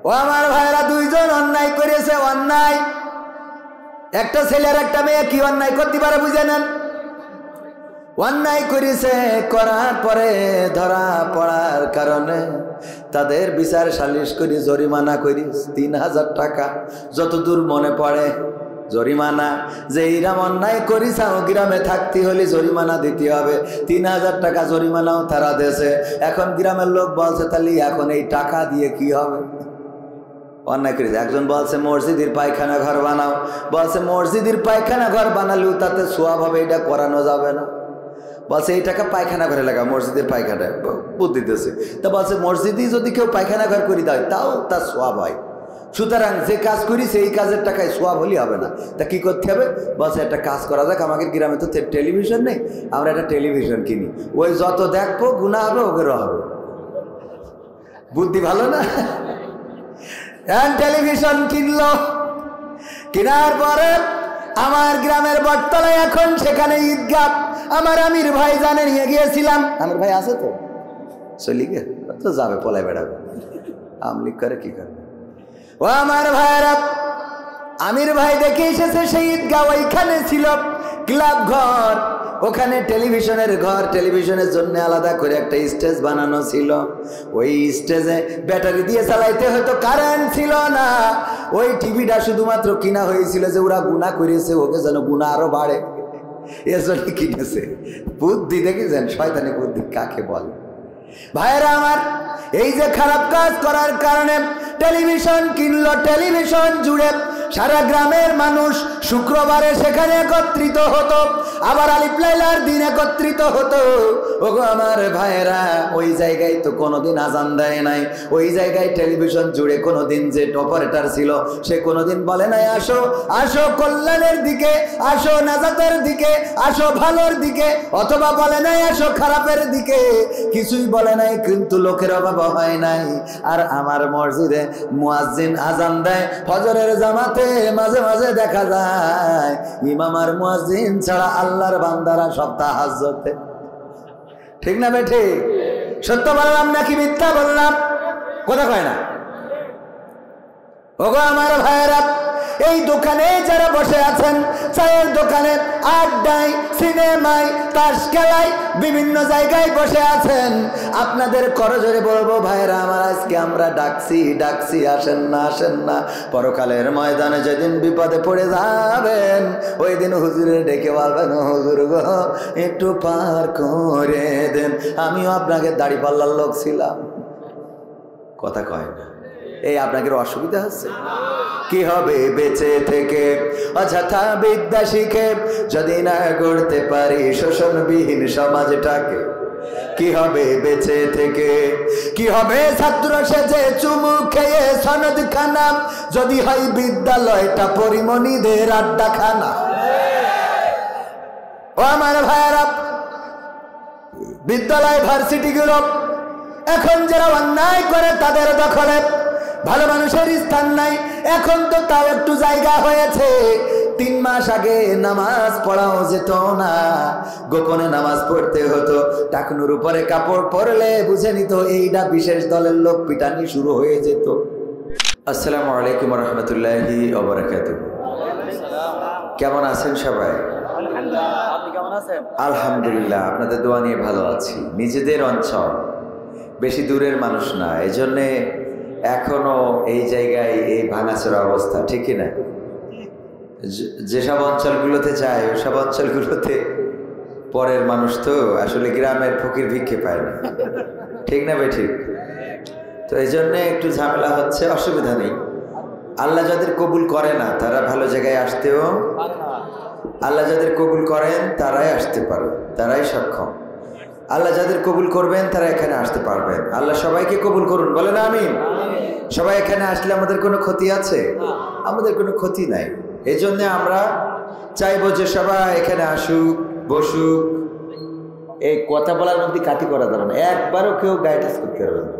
ও আমার ভাইরা, দুইজন অন্যায় করেছে। অন্যায়, একটা ছেলে আর একটা মেয়ে কি অন্যায় করতে পারে বুঝে নেন। অন্যায় করেছে, করার পরে ধরা পড়ার কারণে তাদের বিচার সালিশ করি, জরিমানা করি 3000 টাকা, যতদূর মনে পড়ে জরিমানা। যে ইরাম অন্যায় করিস গ্রামে থাকতে হলে জরিমানা দিতে হবে, 3000 টাকা জরিমানাও তারা দেশে। এখন গ্রামের লোক বলছে তাহলে এখন এই টাকা দিয়ে কি হবে? অন্যায় করেছে। একজন বলছে মসজিদের পায়খানা ঘর বানাও, বলছে মসজিদের পায়খানা ঘর বানালেও তাতে সোয়াব হবে, এটা করানো যাবে না। বলছে এই টাকা পায়খানা ঘরে লাগা, মসজিদের পায়খানা বুদ্ধি দিতেছে। তা বলছে মসজিদই যদি কেউ পায়খানা ঘর করে দেয় তাও তার সোয়াব হয়, সুতরাং যে কাজ করি সেই কাজের টাকায় সোয়াব হলেই হবে না। তা কি করতে হবে? বলছে একটা কাজ করা যাক, আমাদের গ্রামে তো টেলিভিশন নেই, আমরা একটা টেলিভিশন কিনি, ওই যত দেখবো গুনাহ হবে ওদেরও হবে। বুদ্ধি ভালো না? টেলিভিশন কিনলো, কেনার পরে আমার গ্রামের বটতলায় এখন সেখানে ঈদগাহ, আমার আমির ভাই জানে নিয়ে গিয়েছিলাম। আমির ভাই আছে তো চলি গে তো যাবে, পলায় বেড়াবে, আমলিক করে কি করবে। ও আমার ভাইরা, আমির ভাই দেখে এসেছে সেই ঈদগাহ, ওইখানে ছিল ক্লাব ঘর, ওখানে টেলিভিশনের ঘর, টেলিভিশনের জন্য আলাদা করে একটা স্টেজ বানানো ছিল। ওই স্টেজে ব্যাটারি দিয়ে চালাইতে হয়তো, কারেন্ট ছিল না। ওই টিভিটা শুধুমাত্র কিনা হয়েছিল যে ওরা গুনাহ করেছে, ওকে যেন গুনাহ আরো বাড়ে, এজন্য কিনেছে। বুদ্ধি দেখেছেন? শয়তানি বুদ্ধি কাকে বলে? ভাইরা আমার, এই যে খারাপ কাজ করার কারণে টেলিভিশন কিনলো, টেলিভিশন জুড়ে সারা গ্রামের মানুষ শুক্রবারে সেখানে একত্রিত হতো, আবার আলিফ লাইলার দিন একত্রিত হতো। ওগো আমার ভাইরা, ওই জায়গায় তো কোনোদিন আজান দেয় নাই, ওই জায়গায় টেলিভিশন জুড়ে কোনোদিন যে অপারেটর ছিল সে কোনোদিন বলে নাই আসো আসো কল্যাণের দিকে, আসো নাজাতের দিকে, আসো ভালোর দিকে, অথবা বলে নাই আসো খারাপের দিকে, কিছুই বলে নাই। কিন্তু লোকের অভাব হয় নাই। আর আমার মসজিদে মুয়াজ্জিন আজান দেয় ফজরের জামাতে, মাঝে মাঝে দেখা যায় ইমাম আর মুয়াজ্জিন ছাড়া আল্লাহর বান্দারা সব তাহাজ্জুদে। ঠিক না বেঠি? সত্য বললাম নাকি মিথ্যা বললাম? কথা কয় না? ওগো আমার ভাইরা, এই দোকানে যারা বসে আছেন, চায়ের দোকানে, আড্ডায়, সিনেমায়, তাস খেলায়, বিভিন্ন জায়গায় বসে আছেন, আপনাদের করজোরে বলবো ভাইরা আমার, আজকে আমরা ডাকছি আসেন না, আসেন না। পরকালের ময়দানে যেদিন বিপদে পড়ে যাবেন, ওই দিন হুজুরে ডেকে বলবেন হুজুর গো একটু পার করে দেন, আমিও আপনাকে দাড়ি পাল্লার লোক ছিলাম। কথা কয় না? এই আপনাদের অসুবিধা হচ্ছে? কি হবে বেঁচে থেকে অযথা বিদ্যা শিখে যদি না গড়তে পারি শোষণবিহীন সমাজটাকে? কি হবে বেঁচে থেকে? কি হবে ছাত্র সেজে চুমু খেয়ে সনদ খানা যদি হয় বিদ্যালয়টা পরিমণিদের আড্ডাখানা? ও আমার ভাইয়েরা, বিদ্যালয় ভার্সিটিগুলো এখন যারা অন্যায় করে তাদের দখলে, ভালো মানুষের স্থান নাই। এখন তো তাও একটু জায়গা হয়েছে। 3 মাস আগে নামাজ পড়াও যেত না, গোপনে নামাজ পড়তে হতো। টাকনুর উপরে কাপড় পরলে বুঝে নিত এইটা বিশেষ দলের লোক, পিটানি শুরু হয়ে যেত। আসসালামু আলাইকুম রহমতুল্লাহি ওয়া বারাকাতুহু। কেমন আছেন সবাই? আলহামদুলিল্লাহ, আপনাদের দোয়া নিয়ে ভালো আছি। নিজেদের অঞ্চল, বেশি দূরের মানুষ না, এজন্যে এখনো এই জায়গায় এই ভাঙাচোরা অবস্থা, ঠিক না? যেসব অঞ্চলগুলোতে যায় ওসব অঞ্চলগুলোতে পরের মানুষ তো আসলে গ্রামের ফকির ভিক্ষে পায় না, ঠিক না ভাই? ঠিক তো এই জন্যে একটু ঝামেলা হচ্ছে, অসুবিধা নেই। আল্লাহ যাদের কবুল করে না তারা ভালো জায়গায় আসতেও, আল্লাহ যাদের কবুল করেন তারাই আসতে পারে, তারাই সক্ষম। আল্লাহ যাদের কবুল করবেন তারা এখানে আসতে পারবেন। আল্লাহ সবাইকে কবুল করুন, বলেন আমিন। সবাই এখানে আসলে আমাদের কোনো ক্ষতি আছে? আমাদের কোনো ক্ষতি নাই। এই জন্য আমরা চাইবো যে সবাই এখানে আসুক, বসুক। এই কথা বলার মধ্যে কাটি করা যাবে না, একবারও কেউ গায়ে টাচ করতে পারবে না।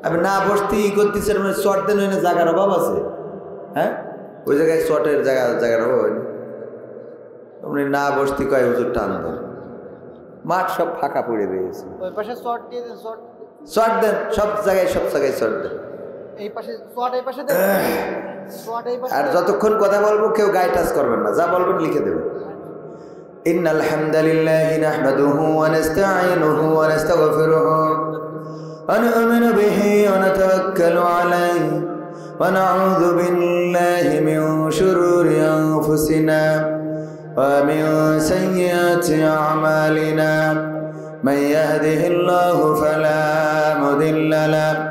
আমি না বসতে করতেছি মানে শর্ট দেন হয়ে জায়গার অভাব আছে, হ্যাঁ ওই জায়গায় শর্টের জায়গার অভাব হয়নি। আপনি না বসতে কয় হুজুর টান দেন, মাঠ সব ফাঁকা পড়ে রয়েছে, শর্ট দেন, সব জায়গায় শর্ট দেন। এই পাশে সোয়াট এই পাশে দেন, সোয়াট এই পাশে। আর যতক্ষণ কথা বলবো কেউ গায়ে টাচ করবেন না, যা বলবেন লিখে দেবেন। ইন্নাল হামদালিল্লাহি নাহমাদুহু ওয়া নাস্তাঈনুহু ওয়া নাস্তাগফিরুহু ওয়া নু'মিনু বিহি ওয়া নাতাওয়াক্কালু আলাইহি ওয়া নাউযু বিল্লাহি মিন শুরুরি আনফুসিনা ওয়া মিন সাইয়্যাতি আ'মালিনা মান ইয়াহদিহিল্লাহু ফালা মুদিল্লা লাহু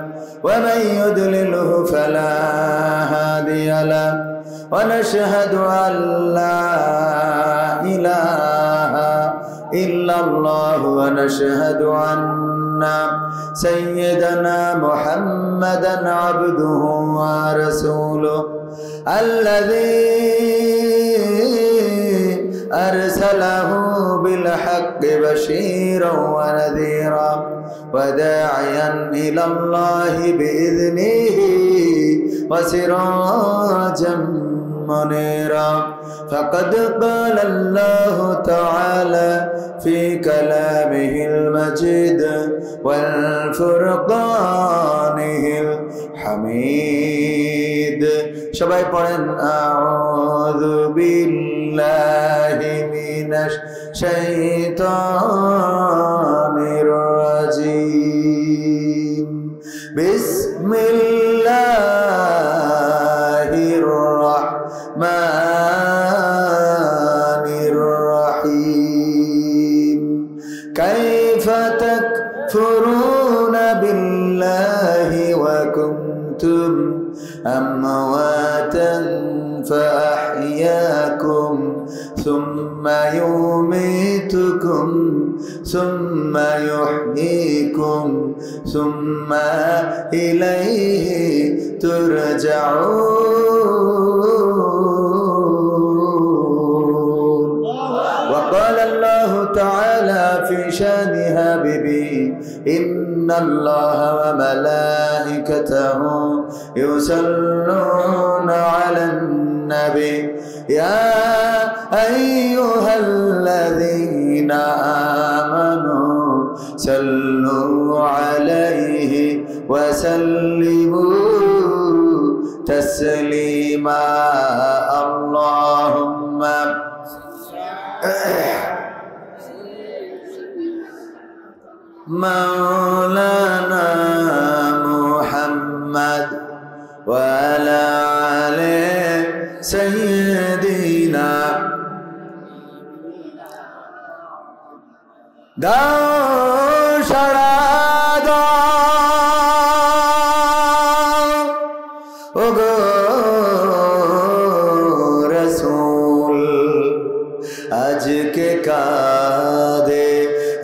ওয়া মান ইউদ্লিলহু ফালা হাদিয়া লাহু ওয়া নাশহাদু আল্লা ইলাহা ইল্লাল্লাহু ওয়া নাশহাদু আন্না সাইয়্যিদানা মুহাম্মাদান আবদুহু ওয়া রাসূলুহু আল্লাযী أرسله بالحق بشيرا ونذيرا وداعيا إلى الله بإذنه وسراجا منيرا فقد قال الله تعالى في كلامه المجيد والفرقانه الحميد সবাই পড়েন আউযু বিল্লাহি মিনাশ শাইতানির রাজিম বিসমিল্লাহির রাহমানির রাহিম কাইফা তাকফুরুনা বিল্লাহি ওয়া কুনতুম أمواتا فأحياكم ثم يميتكم ثم يحييكم ثم إليه ترجعون وقال الله تعالى في شان حبيبه إن الله وملائكته يصلون على النبي يا أيها الذين آمنوا صلوا عليه وسلموا تسليما اللهم مولانا محمد وعلى آل سيدنا দাও সারা দাও ওগো রাসূল আজকে কাঁদে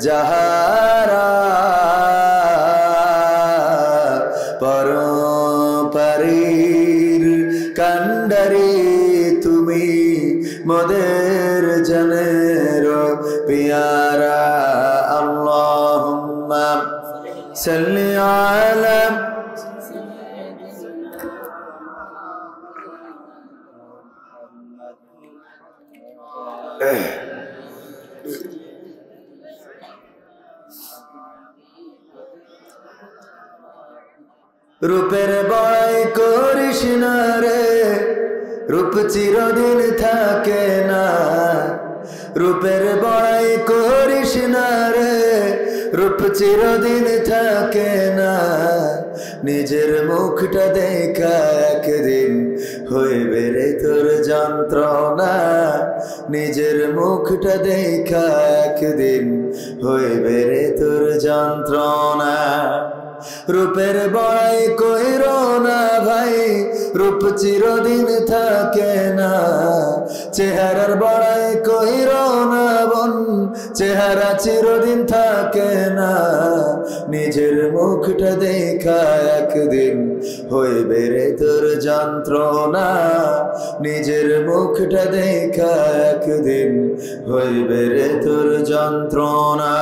যাহারা পরপারির কান্ডারি তুমি মোদের জনের পিয়ারা আল্লাহুম্মা সাল্লি আলা রূপের বড়াই করিস না রে রূপ চিরদিন থাকে না রূপের বড়াই করিস না রে রূপ চিরদিন থাকে না নিজের মুখটা দেখা একদিন হইবে রে তোর যন্ত্রণা নিজের মুখটা দেখা একদিন হইবে রে তোর যন্ত্রণা রূপের বড়াই কইরো না ভাই রূপ চিরদিন থাকে না চেহারার বড়াই কইরো না বোন চেহারা চিরদিন থাকে না নিজের মুখটা দেখা একদিন হইবে রে তোর যন্ত্রণা নিজের মুখটা দেখা একদিন হইবে রে তোর যন্ত্রণা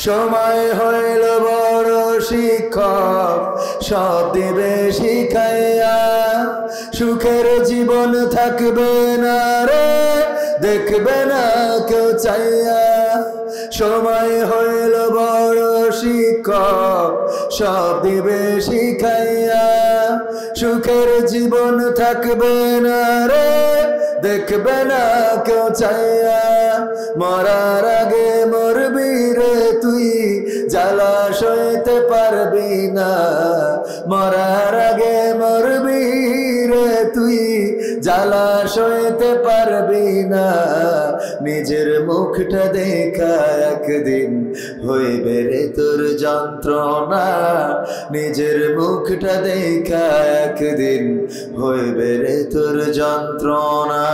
সময় হইল বড় শিক্ষক সব দিবে শিখাইয়া সুখের জীবন থাকবে না রে দেখবে না কেউ চাইয়া সময় হইল বড় শিক্ষক সব দিবে শিখাইয়া। সুখের জীবন থাকবে না রে, দেখবে না কেউ চাইয়া। মরার আগে মরবি রে তুই, জ্বালা সইতে পারবি না। মরার আগে মরবি রে তুই, জ্বালা সইতে পারবি না। নিজের মুখটা দেখা একদিন হইবে রে তোর যন্ত্রণা। নিজের মুখটা দেখা একদিন হইবে রে তোর যন্ত্রণা।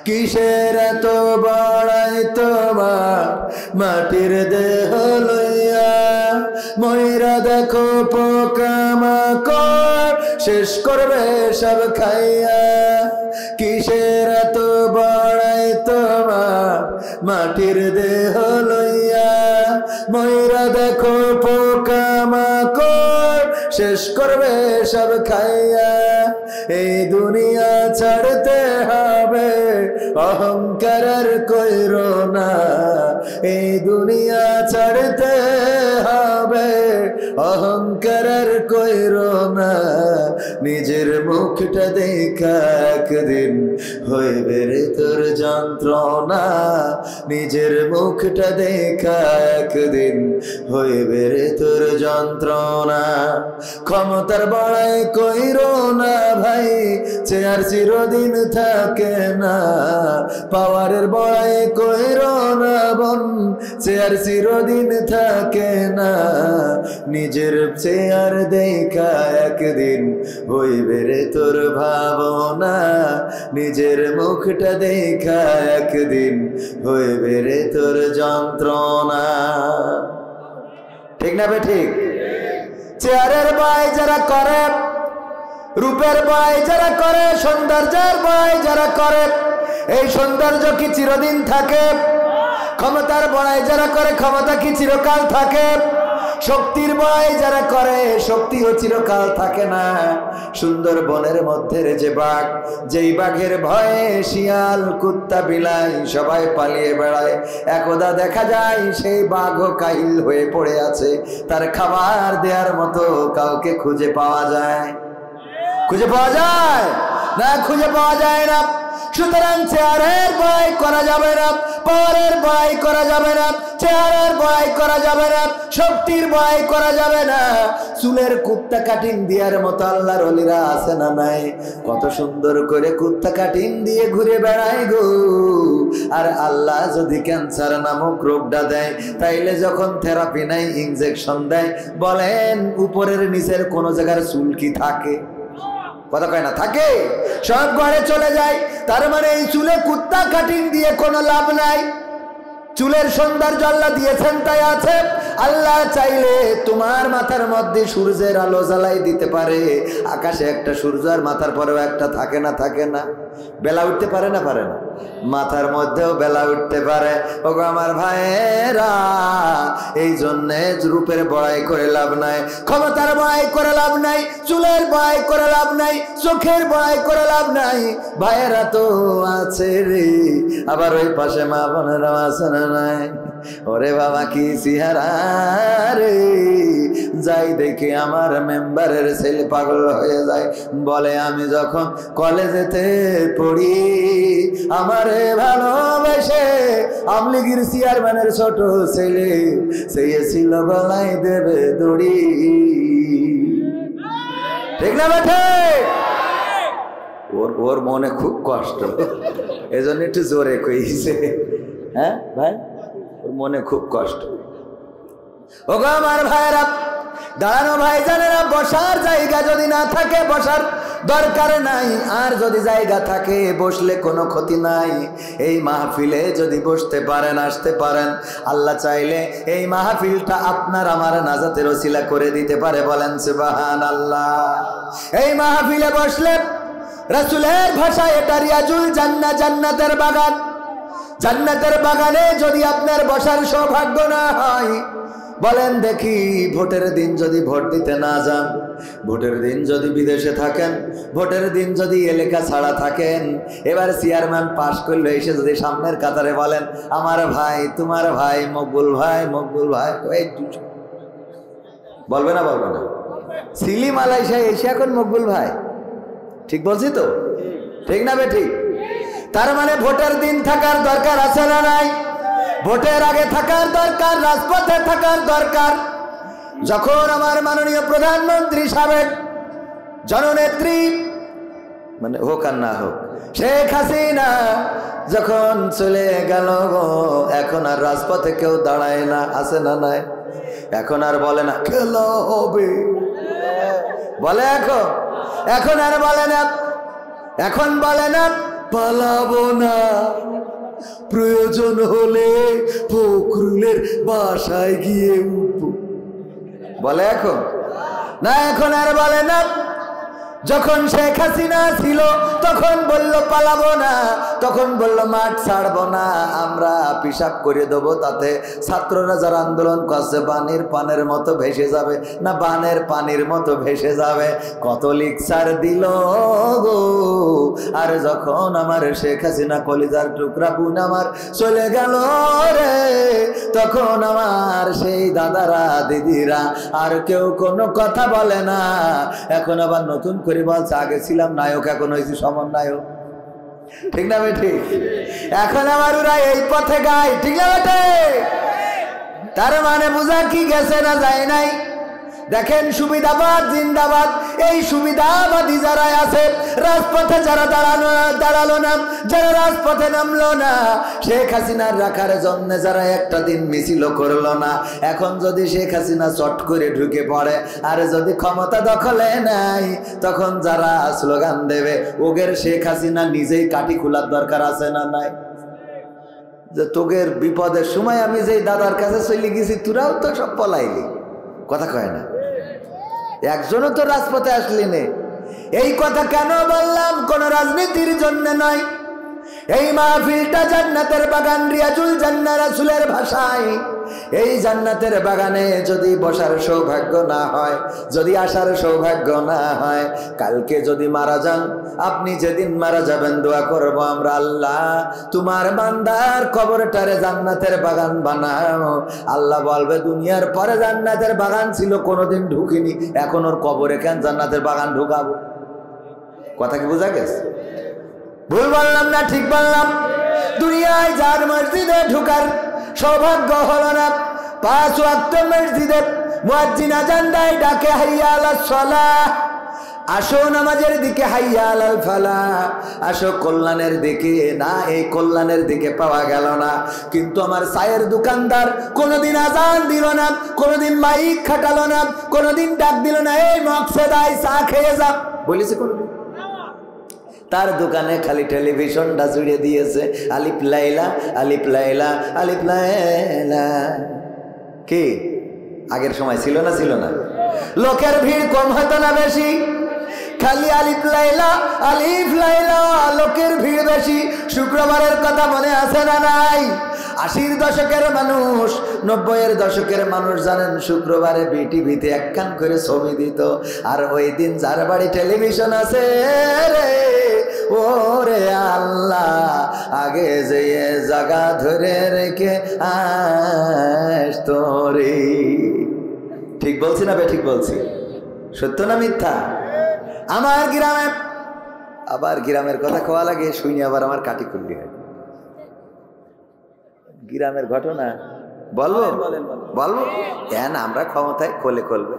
কিসের এত বড়াই তোমার মাটির দেহ লইয়া। ময়রা দেখো পোকামাকড় শেষ করবে সব খাইয়া। কিসের এত বড়াই তোমার মাটির দেহ লইয়া। ময়রা দেখো পোকামাকড় শেষ করবে সব খাইয়া। এই দুনিয়া ছাড়তে হবে, অহংকার কইরো না। এই দুনিয়া ছাড়তে হবে, অহংকার কইরো না। নিজের মুখটা দেখা একদিন হইবে রে তোর যন্ত্রণা। নিজের মুখটা দেখা একদিন হইবে রে তোর যন্ত্রণা। ক্ষমতার বড়াই কইরো না ভাই, চেয়ার চিরদিন থাকে না। পাওয়ারের বড়াই কইরো না বোন, চেয়ার চিরদিন থাকে না। নিজের চেয়ার দেখা একদিন হইবে রে তোর ভাবনা। নিজের মুখটা দেখা একদিন হইবে রে তোর যন্ত্রণা। ঠিক না বে ঠিক? চেয়ারের বড়াই যারা করে, রূপের বড়াই যারা করে, সৌন্দর্যের বড়াই যারা করে, এই সৌন্দর্য কি চিরদিন থাকে? ক্ষমতার বড়াই যারা করে, ক্ষমতা কি চিরকাল থাকে? শক্তির বড়াই যারা করে, শক্তিও চিরকাল থাকে না। সুন্দর বনের মধ্যে যে বাঘ, যেই বাঘের ভয়ে শিয়াল কুত্তা বিলাই সবাই পালিয়ে বেড়ায়, একদা দেখা যায় সেই বাঘও কাহিল হয়ে পড়ে আছে। তার খাবার দেওয়ার মতো কাউকে খুঁজে পাওয়া যায়? খুঁজে পাওয়া যায় না? খুঁজে পাওয়া যায় না। সুতরাং চেয়ারের বড়াই করা যাবে না, পাওয়ারের বড়াই করা যাবে না, চেয়ারের বড়াই করা যাবে না, শক্তির বড়াই করা যাবে না। চুলের কুত্তা কাটিং দেওয়ার মতো আল্লাহর ওলিরা আছে না নাই? কত সুন্দর করে কুত্তা কাটিং দিয়ে ঘুরে বেড়ায় গো। আর আল্লাহ যদি ক্যান্সার নামক রোগটা দেয়, তাইলে যখন থেরাপি নাই, ইনজেকশন দেয়, বলেন উপরের নিচের কোন জায়গার চুল কি থাকে? কথা কয় না? থাকে, সব ঘরে চলে যায়। তার মানে এই চুলে কুত্তা কাটিং দিয়ে কোনো লাভ নাই। চুলের সৌন্দর্য আল্লাহ দিয়েছেন তাই আছে। আল্লাহ চাইলে তোমার মাথার মধ্যে সূর্যের আলো জ্বালাই দিতে পারে। আকাশে একটা সূর্য আর মাথার পরেও একটা থাকে না? থাকে না? বেলা উঠতে পারে না? পারে না? মাথার মধ্যেও বেলা উঠতে পারে। ওগো আমার ভাইয়েরা, এই জন্যে রূপের বড়াই করে লাভ নাই, ক্ষমতার বড়াই করে লাভ নাই, চুলের বড়াই করে লাভ নাই, চোখের বড়াই করে লাভ নাই। ভাইয়েরা তো আছে রে, আবার ওই পাশে মা বোনেরাও আছে না নাই? ওরে বাবা কি চেহারা রে! যাই দেখে আমার মেম্বারের ছেলে পাগল হয়ে যায়। বলে আমি যখন কলেজেতে পড়ি, আমারে ভালোবেসে আমলিগির চেয়ারম্যানের ছোট ছেলে চেয়েছিল গলায় দেবে দড়ি। ঠিক না বেঠে? ওর মনে খুব কষ্ট, এজন্য একটু জোরে কইছে। হ্যাঁ ভাই, ওর মনে খুব কষ্ট। ওগো আমার ভাইরা, দাঁড়ানো ভাই জানেরা, বসার জায়গা যদি না থাকে বসার দরকার নাই, আর যদি জায়গা থাকে বসলে কোনো ক্ষতি নাই। এই মাহফিলে যদি বসতে পারেন, আসতে পারেন, আল্লাহ চাইলে এই মাহফিলটা আপনার আমার নাজাতের ওসিলা করে দিতে পারে। বলেন সুবহানাল্লাহ। এই মাহফিলে বসলে রাসূলের ভাষায় এটা রিয়াজুল জান্নাহ, জান্নাতের বাগান। জান্নাতের বাগানে যদি আপনার বসার সৌভাগ্য না হয়, বলেন দেখি, ভোটের দিন যদি ভোট দিতে না যান, ভোটের দিন যদি বিদেশে থাকেন, ভোটের দিন যদি এলাকা ছাড়া থাকেন, এবার চেয়ারম্যান পাশ করলে এসে যদি সামনের কাতারে বলেন আমার ভাই, তোমার ভাই মকবুল ভাই, মকবুল ভাই, বলবে না? বলবে না? সিলি মালয়েশিয়া এসে এখন মকবুল ভাই, ঠিক বলছি তো? ঠিক না বে ঠিক? তার মানে ভোটের দিন থাকার দরকার আছে না নাই? ভোটের আগে থাকার দরকার, রাজপথে থাকার দরকার। যখন আমার মাননীয় প্রধানমন্ত্রী সাবেক জননেত্রী, মানে হোক আর না হোক, শেখ হাসিনা যখন চলে গেল, এখন আর রাজপথে কেউ দাঁড়ায় না, আছে না নাই? এখন আর বলে না খেলা হবে, বলে এখন আর বলে না, এখন বলে না পালাবো না, প্রয়োজন হলে ফখরুলের বাসায় গিয়ে উঠবো, বলে এখন না? এখন আর বলে না। যখন শেখ হাসিনা ছিল তখন বলল পালাবো না, তখন বলল মাঠ ছাড়বো না, আমরা পিশাব করে দেবো, তাতে ছাত্ররা যারা আন্দোলন করছে বানের পানের মতো ভেসে যাবে, না বানের পানির মতো ভেসে যাবে। কত লিকচার দিল গো। আর যখন আমার শেখ হাসিনা কলিজার টুকরা বোন আমার চলে গেল রে, তখন আমার সেই দাদারা দিদিরা আর কেউ কোনো কথা বলে না। এখন আবার নতুন করে বলছে আগে ছিলাম নায়ক, এখন হয়েছি সমন্বয়ক, ঠিক না বেঠি? এখন আমার ওরা এই পথে গায়, ঠিক না বেটে? তার মানে বোঝা কি গেছে না যায় নাই? দেখেন সুবিধাবাদ জিন্দাবাদ, এই সুবিধাবাদী যারা আছে রাজপথে যারা দাঁড়ালো না, যারা রাজপথে নামলো না, শেখ হাসিনার রাখার জন্য যারা একটা দিন মিছিল করলো না, এখন যদি শেখ হাসিনা চট করে ঢুকে পড়ে আর যদি ক্ষমতা দখলে নাই, তখন যারা স্লোগান দেবে ওগের শেখ হাসিনা নিজেই কাটি খোলার দরকার আছে না নাই? যে তোগের বিপদের সময় আমি যেই দাদার কাছে চলে গেছি, তোরাও তো সব পলাইলি, কথা কয় না? একজনও তো রাজপথে আসলি নে। এই কথা কেন বললাম? কোন রাজনীতির জন্য নয়। এই মাহফিলটা জান্নাতের বাগান, রিয়াজুল জান্নাহ রাসূলের ভাষায়। এই জান্নাতের বাগানে যদি বসার সৌভাগ্য না হয়, যদি আসার সৌভাগ্য না হয়, কালকে যদি মারা যান, আপনি যেদিন মারা যাবেন দোয়া করব আমরা, আল্লাহ তোমার বান্দার কবরটারে জান্নাতের বাগান বানাও। আল্লাহ বলবে দুনিয়ার পরে জান্নাতের বাগান ছিল, কোনোদিন ঢুকিনি, এখন ওর কবরে কেন জান্নাতের বাগান ঢুকাবো? কথা কি বোঝা গেছে? ভুল বললাম না ঠিক বললাম? দুনিয়ায় যার মসজিদে ঢুকার সৌভাগ্য হলো না, 5 ওয়াক্ত মসজিদে মুয়াজ্জিন আযান দেয়, ডাকে হাইয়া আলাস সালাহ, আসো নামাজের দিকে, হাইয়া আলাল ফালাহ, আসো কল্যাণের দিকে। না, এই কল্যাণের দিকে পাওয়া গেল না। কিন্তু আমার চায়ের দোকানদার কোনোদিন আজান দিল না, কোনোদিন মাইক খাটালো না, কোনোদিন ডাক দিল না এই মকসেদায় চা খেয়ে যা, বলেছে কোনোদিন? তার দোকানে খালি টেলিভিশনটা জুড়ে দিয়েছে আলিফ লাইলা আলিফ লাইলা আলিফ লাইলা। কি আগের সময় ছিল না? ছিল না? লোকের ভিড় কম হতো না বেশি? খালি আলিফ লাইলা আলিফ লাইলা, লোকের ভিড় বেশি। শুক্রবারের কথা মনে আছে না নাই? 80-র দশকের মানুষ, 90-এর দশকের মানুষ জানেন শুক্রবারে বিটিভিতে একখান করে ছবি দিত। আর ওই দিন যার বাড়ি টেলিভিশন আছে রে, ওরে আল্লাহ, আগে যে জায়গা ধরে রেখে আসতো রে। ঠিক বলছি না বে? ঠিক বলছি? সত্য না মিথ্যা? আমার গ্রামে, আবার গ্রামের কথা কোয়া লাগে শুনি, আবার আমার কাটি খুললি হয়। গ্রামের ঘটনা বলবো? বলবো কেন? আমরা ক্ষমতায় কোলে করবে,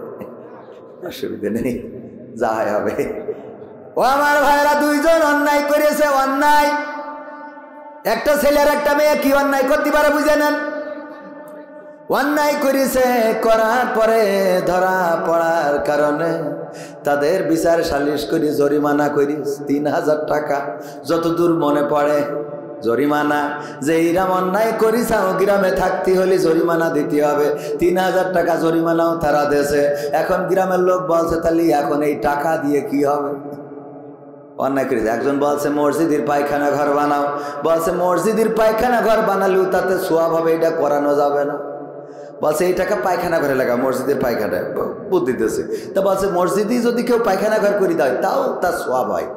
অসুবিধা নেই, যা হয় হবে। ও আমার ভাইরা, 2 জন অন্যায় করেছে। অন্যায়, একটা ছেলে আর একটা মেয়ে কি অন্যায় করতে পারে বুঝে নেন? অন্যায় করেছে, করার পরে ধরা পড়ার কারণে তাদের বিচার সালিশ করি, জরিমানা করি 3000 টাকা, যতদূর মনে পড়ে জরিমানা। যে ইরাম অন্যায় করিস গ্রামে থাকতে হলে জরিমানা দিতে হবে, 3000 টাকা জরিমানাও তারা দেশে। এখন গ্রামের লোক বলছে তাহলে এখন এই টাকা দিয়ে কি হবে? অন্যায় করেছে। একজন বলছে মসজিদের পায়খানা ঘর বানাও, বলছে মসজিদের পায়খানা ঘর বানালেও তাতে সোয়াব হবে, এটা করানো যাবে না। বলছে এই টাকা পায়খানা ঘরে লাগা, মসজিদের পায়খানা বুদ্ধি দিতেছে। তা বলছে মসজিদেই যদি কেউ পায়খানা ঘর করে দেয় তাও তার সোয়াব হয়,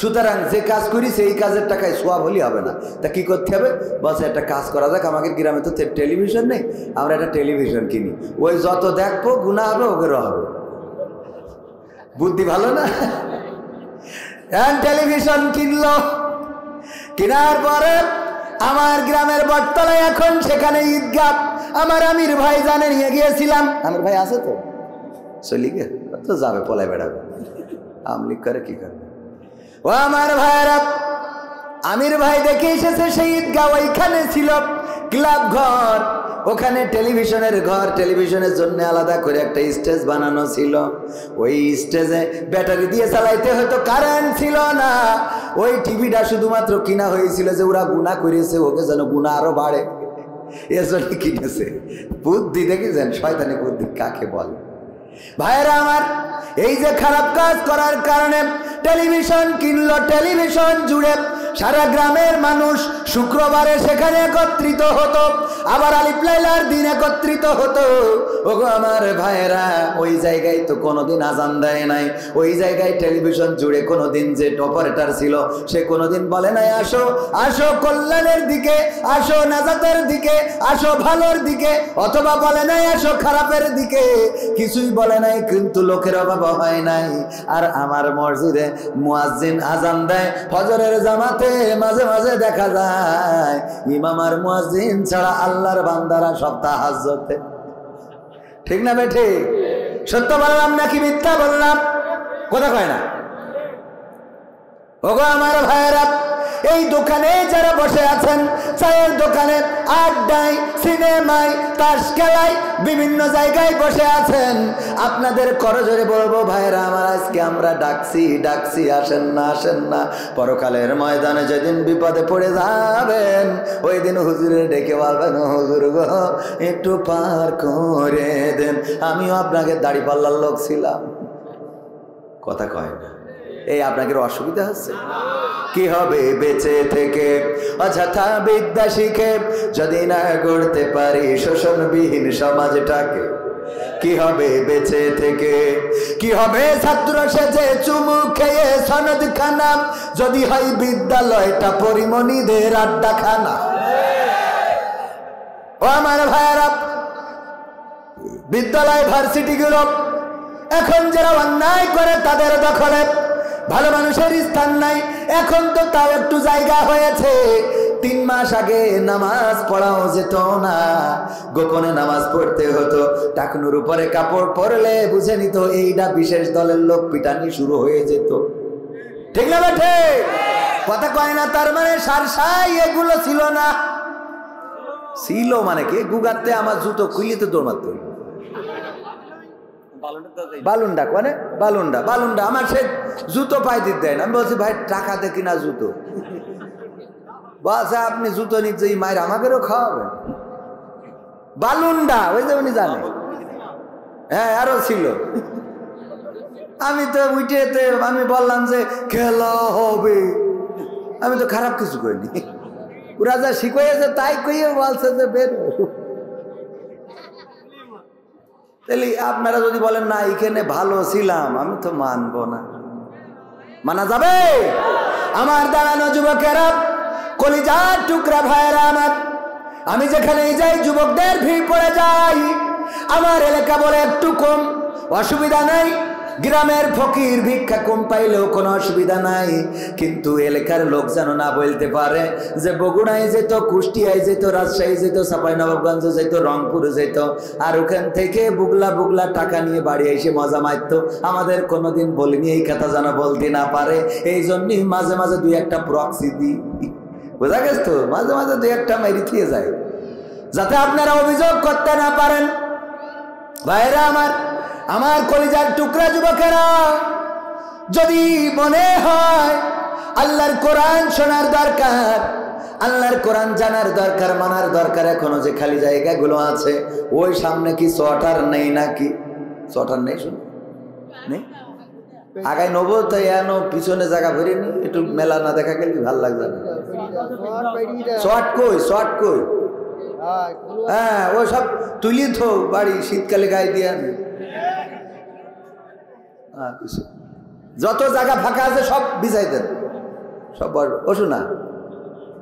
সুতরাং যে কাজ করি সেই কাজের টাকায় সোয়াব হলেই হবে না। তা কি করতে হবে? বলছে একটা কাজ করা যাক, আমাদের গ্রামে তো টেলিভিশন নেই, আমরা একটা টেলিভিশন কিনি, ওই যত দেখবো গুনাহ হবে ওগুলো হবে। বুদ্ধি ভালো না? টেলিভিশন কিনলো, কেনার পরে আমার গ্রামের বটতলায় এখন সেখানে ঈদগাহ, আমার আমির ভাই জানে নিয়ে গিয়েছিলাম। আমির ভাই আছে তো চলি গে তো যাবে, পলায় বেড়াবে, আমলিক করে কি করবে। ও আমার ভাইরা, আমির ভাই দেখে এসেছে সেই ঈদগাহ, ওইখানে ছিল ক্লাব ঘর, ওখানে টেলিভিশনের ঘর, টেলিভিশনের জন্য আলাদা করে একটা স্টেজ বানানো ছিল। ওই স্টেজে ব্যাটারি দিয়ে চালাইতে হয়তো, কারেন্ট ছিল না। ওই টিভিটা শুধুমাত্র কিনা হয়েছিল যে ওরা গুনাহ করেছে, ওকে যেন গুনাহ আরো বাড়ে, এজন্য কিনেছে। বুদ্ধি দেখেছেন? শয়তানি বুদ্ধি কাকে বলে? ভাইরা আমার, এই যে খারাপ কাজ করার কারণে টেলিভিশন কিনলো, টেলিভিশন জুড়ে সারা গ্রামের মানুষ শুক্রবারে সেখানে একত্রিত হতো, আবার আলিফ লাইলার দিন একত্রিত হতো। ওগো আমার ভাইয়েরা, ওই জায়গায় তো কোনোদিন আজান দেয় নাই, ওই জায়গায় টেলিভিশন জুড়ে কোনোদিন যে অপারেটর ছিল সে কোনোদিন বলে নাই আসো আসো কল্যাণের দিকে, আসো নাজাতের দিকে, আসো ভালোর দিকে, অথবা বলে নাই আসো খারাপের দিকে, কিছুই বলে নাই। কিন্তু লোকের অভাব হয় নাই। আর আমার মসজিদে মুয়াজ্জিন আজান দেয় ফজরের জামাতে, মাঝে মাঝে দেখা যায় ইমাম আর মুয়াজ্জিন ছাড়া আল্লাহর বান্দারা সব তাহাজ্জুদে। ঠিক না বেঠে? সত্য বললাম নাকি মিথ্যা বললাম? কথা কয় না? ওগো আমার ভাইয়েরা, এই দোকানে যারা বসে আছেন, চায়ের দোকানে, আড্ডায়, সিনেমায়, তাস খেলায়, বিভিন্ন জায়গায় বসে আছেন, আপনাদের করজোরে বলবো ভাইয়েরা আমার, আজকে আমরা ডাকছি আসেন না, আসেন না। পরকালের ময়দানে যেদিন বিপদে পড়ে যাবেন, ওই দিন হুজুরে ডেকে বলবেন হুজুর গো একটু পার করে দেন, আমিও আপনাকে দাড়ি পাল্লার লোক ছিলাম। কথা কয় না? এই আপনাকে অসুবিধা হচ্ছে? কি হবে বেঁচে থেকে অযথা বিদ্যা শিখে যদি না গড়তে পারি শোষণবিহীন সমাজটাকে? কি হবে বেঁচে থেকে? কি হবে ছাত্র সেজে চুমু খেয়ে সনদ খানা যদি হয় বিদ্যালয়টা পরিমণিদের আড্ডাখানা? ও আমার ভাইয়েরা, বিদ্যালয় ভার্সিটিগুলো এখন যারা অন্যায় করে তাদের দখলে, ভালো মানুষের স্থান নাই। এখন তো তাও একটু জায়গা হয়েছে। 3 মাস আগে নামাজ পড়াও যেত না, গোপনে নামাজ পড়তে হতো। টাকনুর উপরে কাপড় পরলে বুঝে নিত এইটা বিশেষ দলের লোক, পিটানি শুরু হয়ে যেত। ঠিক না বেঠে? কথা কয় না? তার মানে সারসাই এগুলো ছিল না। ছিল মানে কি? গুগাতে আমার জুতো খুলিতে দৌড়াত বালুন্ডা, মানে বালুন্ডা আমার সে জুতো পাই দিতে দেয় না। আমি বলছি ভাই টাকা দেখি না জুতো, বলছে আপনি জুতো নিতে মায়ের আমাকেও খাওয়াবেন। বালুন্ডা ওই যে উনি জানে। হ্যাঁ আরো ছিল। আমি তো উঠেতে আমি বললাম যে খেলা হবে, আমি তো খারাপ কিছু করিনি। ওরা যা শিখাইছে তাই কইয়ে বলছে যে বের। তাহলে আপনারা যদি বলেন না এখানে ভালো ছিলাম, আমি তো মানবো না। মানা যাবে? আমার দাঁড়ানো যুবকেরা, কলিজার টুকরা ভাইয়েরা আমার, আমি যেখানেই যাই যুবকদের ভিড় পড়ে যায়। আমার এলাকা বলে একটু কম, অসুবিধা নাই। গ্রামের ফকির ভিক্ষা কম পাইলেও কোনো অসুবিধা নাই, কিন্তু এলাকার লোক যেন না বলতে পারে যে বগুড়ায় যেত, কুষ্টিয়ায় যেত, রাজশাহী যেত, চাঁপাইনবাবগঞ্জ যেত, রংপুরে যেত, আর ওখান থেকে বুগলা টাকা নিয়ে বাড়ি এসে মজা মারত। আমাদের কোনোদিন বলিনি, এই কথা যেন বলতে না পারে। এই জন্যই মাঝে মাঝে 2-1টা প্রক্সি দিই, বোঝা গেছে তো? মাঝে মাঝে 2-1টা মেরি দিয়ে যায়, যাতে আপনারা অভিযোগ করতে না পারেন। ভাইরা আমার কলিজার টুকরা যুবকেরা, যদি মনে হয় আল্লাহর কোরআন শোনার দরকার, আল্লাহর কোরআন জানার দরকার, মানার দরকার, এখনো যে খালি জায়গাগুলো আছে, ওই সামনে কি সোয়াটার নেই নাকি? সোয়াটার নেই, শুন নেই, আগায় নেবো তাই এনো পিছনে জায়গা ভরে নি, একটু মেলা না দেখা গেলে ভাল লাগবে না। শর্ট কই হ্যাঁ, ও সব তুলি তো বাড়ি শীতকালে গায়ে দিয়ে আনে। যত জায়গা ফাঁকা আছে সব বিছাই দেন, সব বড়। ও শোনা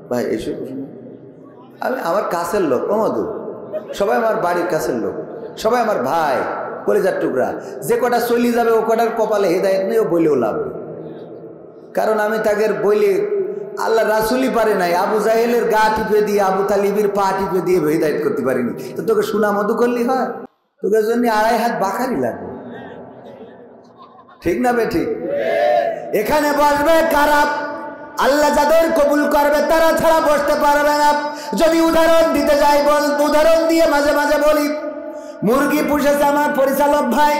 ভাই, এসো আমি আমার কাছের লোক, ও মধু, সবাই আমার বাড়ির কাছের লোক, সবাই আমার ভাই, কলিজার টুকরা। যে কটা চলি যাবে ও কটার কপালে হেদায়েত নেই, ও বলেও লাভ নেই। কারণ আমি তাকে বলি আল্লাহ রাসুলই পারে নাই, আবু জাহেলের গা টিপে দিয়ে, আবু তালিবের পা টিপে দিয়ে হেদায়েত করতে পারিনি। তো তোকে সুনা মধু করলি হয়? তোকে জন্য 2.5 হাত বাখারি লাগবে, ঠিক না বে ঠিক? এখানে বসবে কারা? আল্লাহ যাদের কবুল করবে তারা ছাড়া বসতে পারবে না। যদি উদাহরণ দিতে যাই, উদাহরণ দিয়ে মাঝে মাঝে বলি, মুরগি পুষেছে আমার পরিচালক ভাই।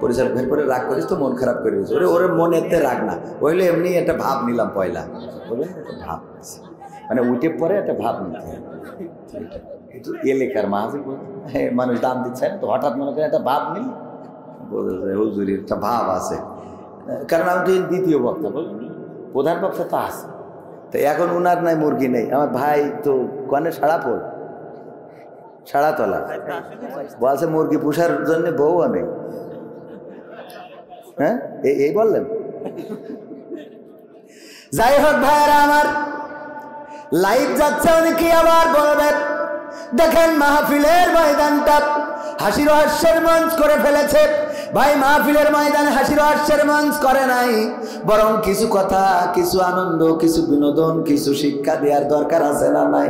পরিচালক ভাই পরে রাগ করিস তো, মন খারাপ করে দিয়েছে। ওরে মনেতে রাগ না, ওইলে এমনি একটা ভাব নিলাম পয়লা, বলবেন একটা ভাব, মানে উঠে পরে একটা ভাব নিতে হয়। কিন্তু এলাকার মাঝে মানুষ দাম দিচ্ছে না তো, হঠাৎ মনে করে একটা ভাব নিল, হুজুরির একটা ভাব আছে। কারণ আমি তো দ্বিতীয় বক্তা, বলবেন প্রধান বক্তা তো আছে, তো এখন উনার নাই মুরগি নেই। আমার ভাই তো কনে সাড়াপোল, সাড়াতলা বলছে মুরগি পুষার জন্য বউও নেই। হ্যাঁ, এই বললেন। যাই হোক ভাইয়েরা আমার, লাইভ যাচ্ছে, অনেকে আবার বলবেন দেখেন মাহফিলের ময়দানটা হাসির হাস্যের মঞ্চ করে ফেলেছে। ভাই, মাহফিলের ময়দানে হাসির হাস্যের মঞ্চ করে নাই, বরং কিছু কথা, কিছু আনন্দ, কিছু বিনোদন, কিছু শিক্ষা দেওয়ার দরকার আছে না নাই?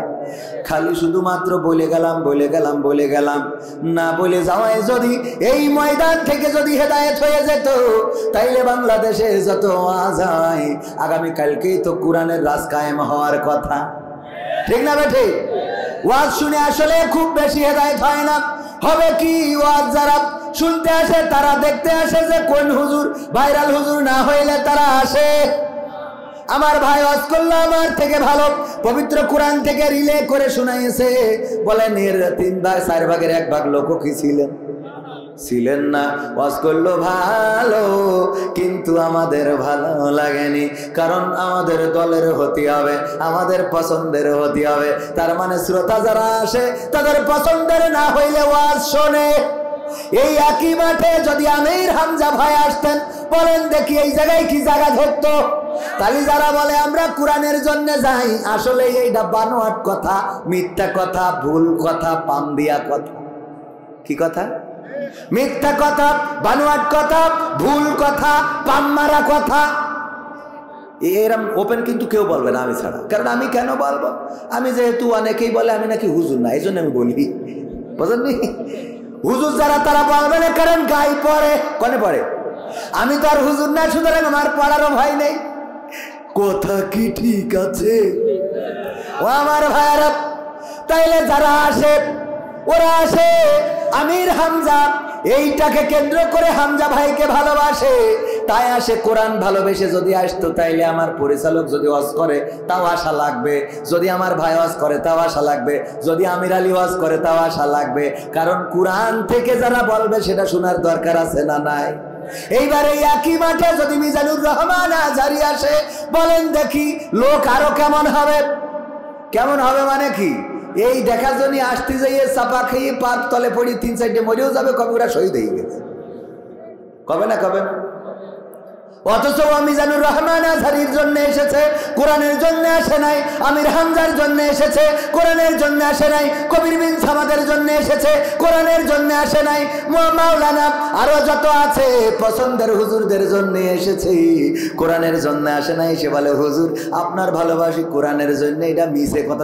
খালি শুধুমাত্র বলে গেলাম না বলে যাওয়ায় যদি এই ময়দান থেকে যদি হেদায়েত হয়ে যেত, তাইলে বাংলাদেশে যত ওয়াজ হয় আগামীকালকেই তো কোরআনের রাজ কায়েম হওয়ার কথা, ঠিক না বেঠি? ওয়াজ শুনে আসলে খুব বেশি হেদায়েত হয় না। হবে কি, ওয়াজ যারা শুনতে আসে তারা দেখতে আসে যে কোন হুজুর ভাইরাল হুজুর না হইলে তারা আসে। আমার ভাই ওয়াজ করলো আমার থেকে ভালো, পবিত্র কোরআন থেকে রিলে করে শোনাইছে। বলেন এর 3 ভাগ 4 ভাগের 1 ভাগ লোক কি ছিলেন না? ওয়াজ করলো ভালো, কিন্তু আমাদের ভালো লাগেনি, কারণ আমাদের দলের হতে হবে, আমাদের পছন্দের হতে হবে। তার মানে শ্রোতা যারা আসে তাদের পছন্দের না হইলে ওয়াজ শোনে। এই একই মাঠে যদি আমির হামজা ভাই আসতেন, বলেন দেখি এই জায়গায় কি জায়গা ধরতো? তাহলে যারা বলে আমরা কোরআনের জন্য যাই, আসলে এইটা বানোয়াট কথা, মিথ্যা কথা, ভুল কথা, পাম দিয়া কথা। কি কথা? মিথ্যা কথা, বানোয়াট কথা, ভুল কথা, পাম মারা কথা। এরম ওপেন কিন্তু কেউ বলবে না আমি ছাড়া। কারণ আমি কেন বলবো? আমি যেহেতু অনেকেই বলে আমি নাকি হুজুর না, এই জন্য আমি বলি, বুঝলেন? হুজুর যারা তারা বলবে না, কারণ গায়ে পড়ে, কনে পড়ে। আমি তো আর হুজুর না, সুতরাং আমার পড়ারও ভয় নেই। কথা কি ঠিক আছে ও আমার ভাইরা? তাইলে যারা আসে ওরা আসে আমির হামজা, এইটাকে কেন্দ্র করে হামজা ভাইকে ভালোবাসে, তাই আসে। কোরআন ভালোবেসে যদি আসতো, তাইলে আমার পরিচালক যদি ওয়াজ করে তাও আশা লাগবে, যদি আমার ভাই ওয়াজ করে তাও আশা লাগবে, যদি আমির আলী ওয়াজ করে তাও আশা লাগবে। কারণ কোরআন থেকে যারা বলবে সেটা শোনার দরকার আছে না নাই? এইবারে একই মাঠে যদি মিজানুর রহমান আজহারী আসে, বলেন দেখি লোক আরো কেমন হবে? কেমন হবে মানে কি? এই দেখার জন্য আসতে যাইয়ে চাপা খেয়ে পাত তলে পড়ি 3-4টে মরেও যাবে, কবে ওরা শহীদ হয়ে গেছে, কবে না কবে না। অথচ মিজানুর রহমান আজহারীর জন্য এসেছে, কোরআনের জন্য আসে নাই। আমির হামজার জন্য এসেছে, কোরআনের জন্য আসে নাই। কবির বিন সামাদের জন্য এসেছে, কোরআনের জন্য আসে নাই। মাওলানা আরো যত আছে পছন্দের হুজুরদের জন্য এসেছে, কোরআনের জন্য আসে নাই। সে বলে হুজুর আপনার ভালোবাসি কোরআনের জন্য। এটা মিছে কথা,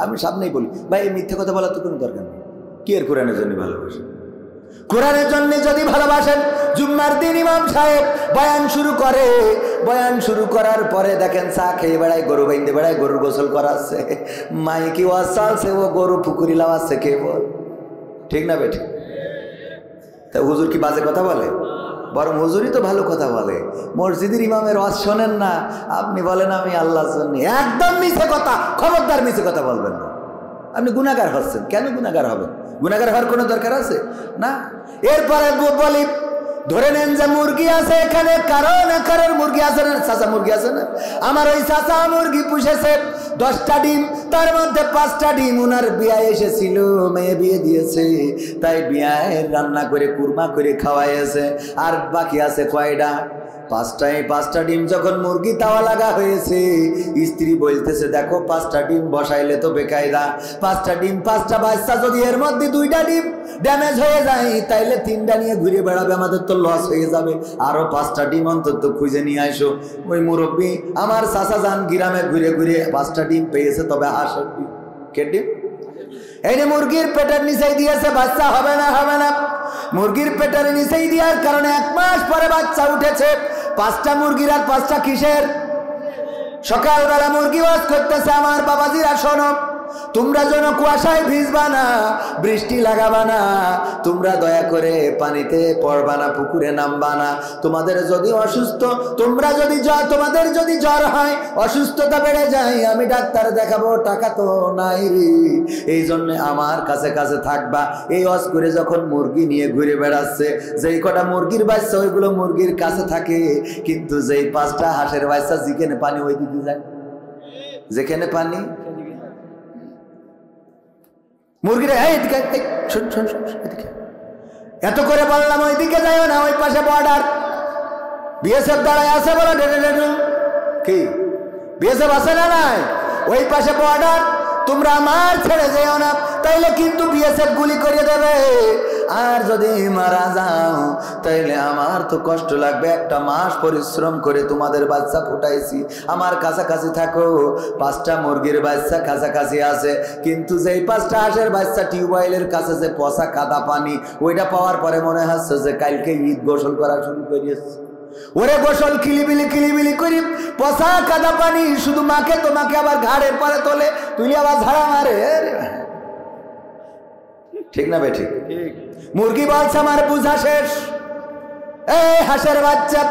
আমি সামনেই বলি ভাই, এই মিথ্যে কথা বলার তো কোনো দরকার নেই। কি এর কোরআনের জন্য ভালোবাসি? কোরআনের জন্য যদি ভালোবাসেন, জুম্মার দিন ইমাম সাহেব বয়ান শুরু করে, বয়ান শুরু করার পরে দেখেন চা খেয়ে বেড়ায়, গরু বাইন্দে বেড়ায়, গরুর গোসল করাচ্ছে, মাইকি ওয়াজ চলছে, ও গরু পুকুরি লাগাচ্ছে, কে বল? ঠিক না বেঠি? তা হুজুর কি বাজে কথা বলে? বরং হুজুরই তো ভালো কথা বলে। মসজিদের ইমামের ওয়াজ শোনেন না, আপনি বলেন আমি আল্লাহর জন্য। একদম মিছে কথা, খবরদার মিছে কথা বলবেন না। আপনি গুনাহগার হচ্ছেন। কেন গুনাহগার হবেন? গুনাহগার হওয়ার কোনো দরকার আছে না। এরপরে বলি ধরে নেন যে মুরগি আছে এখানে, কারোর মুরগি আছে না, চাচা মুরগি আছে না, আমার ওই চাচা মুরগি পুষেছে 10টা ডিম, তার মধ্যে 5টা ডিম উনার বিয়ায় এসেছিল, মেয়ে বিয়ে দিয়েছে, তাই বিয়ায় রান্না করে কুরমা করে খাওয়াইছে। আর বাকি আছে কয়টা? 5টা ডিম যখন মুরগি তাওয়া লাগা হয়েছে, স্ত্রী বলতেছে দেখো 5টা ডিম বসাইলে তো বেকায়দা, 5টা ডিম 5টা বাচ্চা, যদি এর মধ্যে 2টা ডিম ড্যামেজ হয়ে যায় তাইলে 3টা নিয়ে ঘুরে বেড়াবে, আমাদের তো লস হয়ে যাবে, আরো 5টা ডিম অন্তত খুঁজে নিয়ে আসো। ওই মুরব্বী আমার চাচা যান গ্রামে ঘুরে ঘুরে 5টা ডিম পেয়েছে, তবে হাঁসের ডিম, কে ডিম? এই যে মুরগির পেটের নিচেই দিয়েছে, বাচ্চা হবে না, হবে না, মুরগির পেটের নিচেই দেওয়ার কারণে 1 মাস পরে বাচ্চা উঠেছে। 5টা মুরগির আর 5টা কিসের? সকালবেলা মুরগি ওয়াজ করতেছে, আমার বাবাজিরা শোনো, তোমরা যেন কুয়াশায় ভিজবা না, বৃষ্টি লাগাবা না, তোমরা দয়া করে পানিতে পড়বা না, পুকুরে নামবা না, তোমাদের যদি অসুস্থ, তোমাদের যদি জ্বর হয়, অসুস্থতা বেড়ে যায়, আমি ডাক্তার দেখাবো, টাকা তো নাই রে, এই জন্য আমার কাছে কাছে থাকবা। এই ওয়াজ করে যখন মুরগি নিয়ে ঘুরে বেড়াচ্ছে, যেই কটা মুরগির বাচ্চা ওইগুলো মুরগির কাছে থাকে, কিন্তু যেই 5টা হাঁসের বাচ্চা যেখানে পানি ওই দিকে যায়, যেখানে পানি মুরগিরা এত করে বললাম ওইদিকে যাইও না, ওই পাশে বর্ডার, বিএসএফ দাঁড়ায় আছে বলো, কি বিএসএফ আছে না নাই, ওই পাশে বর্ডার, তোমরা আমার ছেড়ে যেও না, তাইলে কিন্তু বিএসএফ গুলি করে দেবে, আর যদি মারা যাও তাইলে আমার তো কষ্ট লাগবে, 1টা মাস পরিশ্রম করে তোমাদের বাচ্চা ফুটাইছি, আমার কাছাকাছি থাকো। 5টা মুরগির বাচ্চা কাছাকাছি আছে, কিন্তু যেই 5টা হাঁসের বাচ্চা টিউবওয়েলের কাছে যে পচা কাদা পানি, ওইটা পাওয়ার পরে মনে হচ্ছে যে কালকে ঈদ গোসল করা শুরু করিয়েছে, ওরে গোসল কিলিবিলি করি, পচা কাদা পানি শুধু মাকে, তোমাকে আবার ঘাড়ের পরে তোলে, তুই আবার ঝাড়া মারে, ঠিক না বেঠিক? মুরগি বলছে আমার বুঝা শেষ, এই হাঁসের বাচ্চা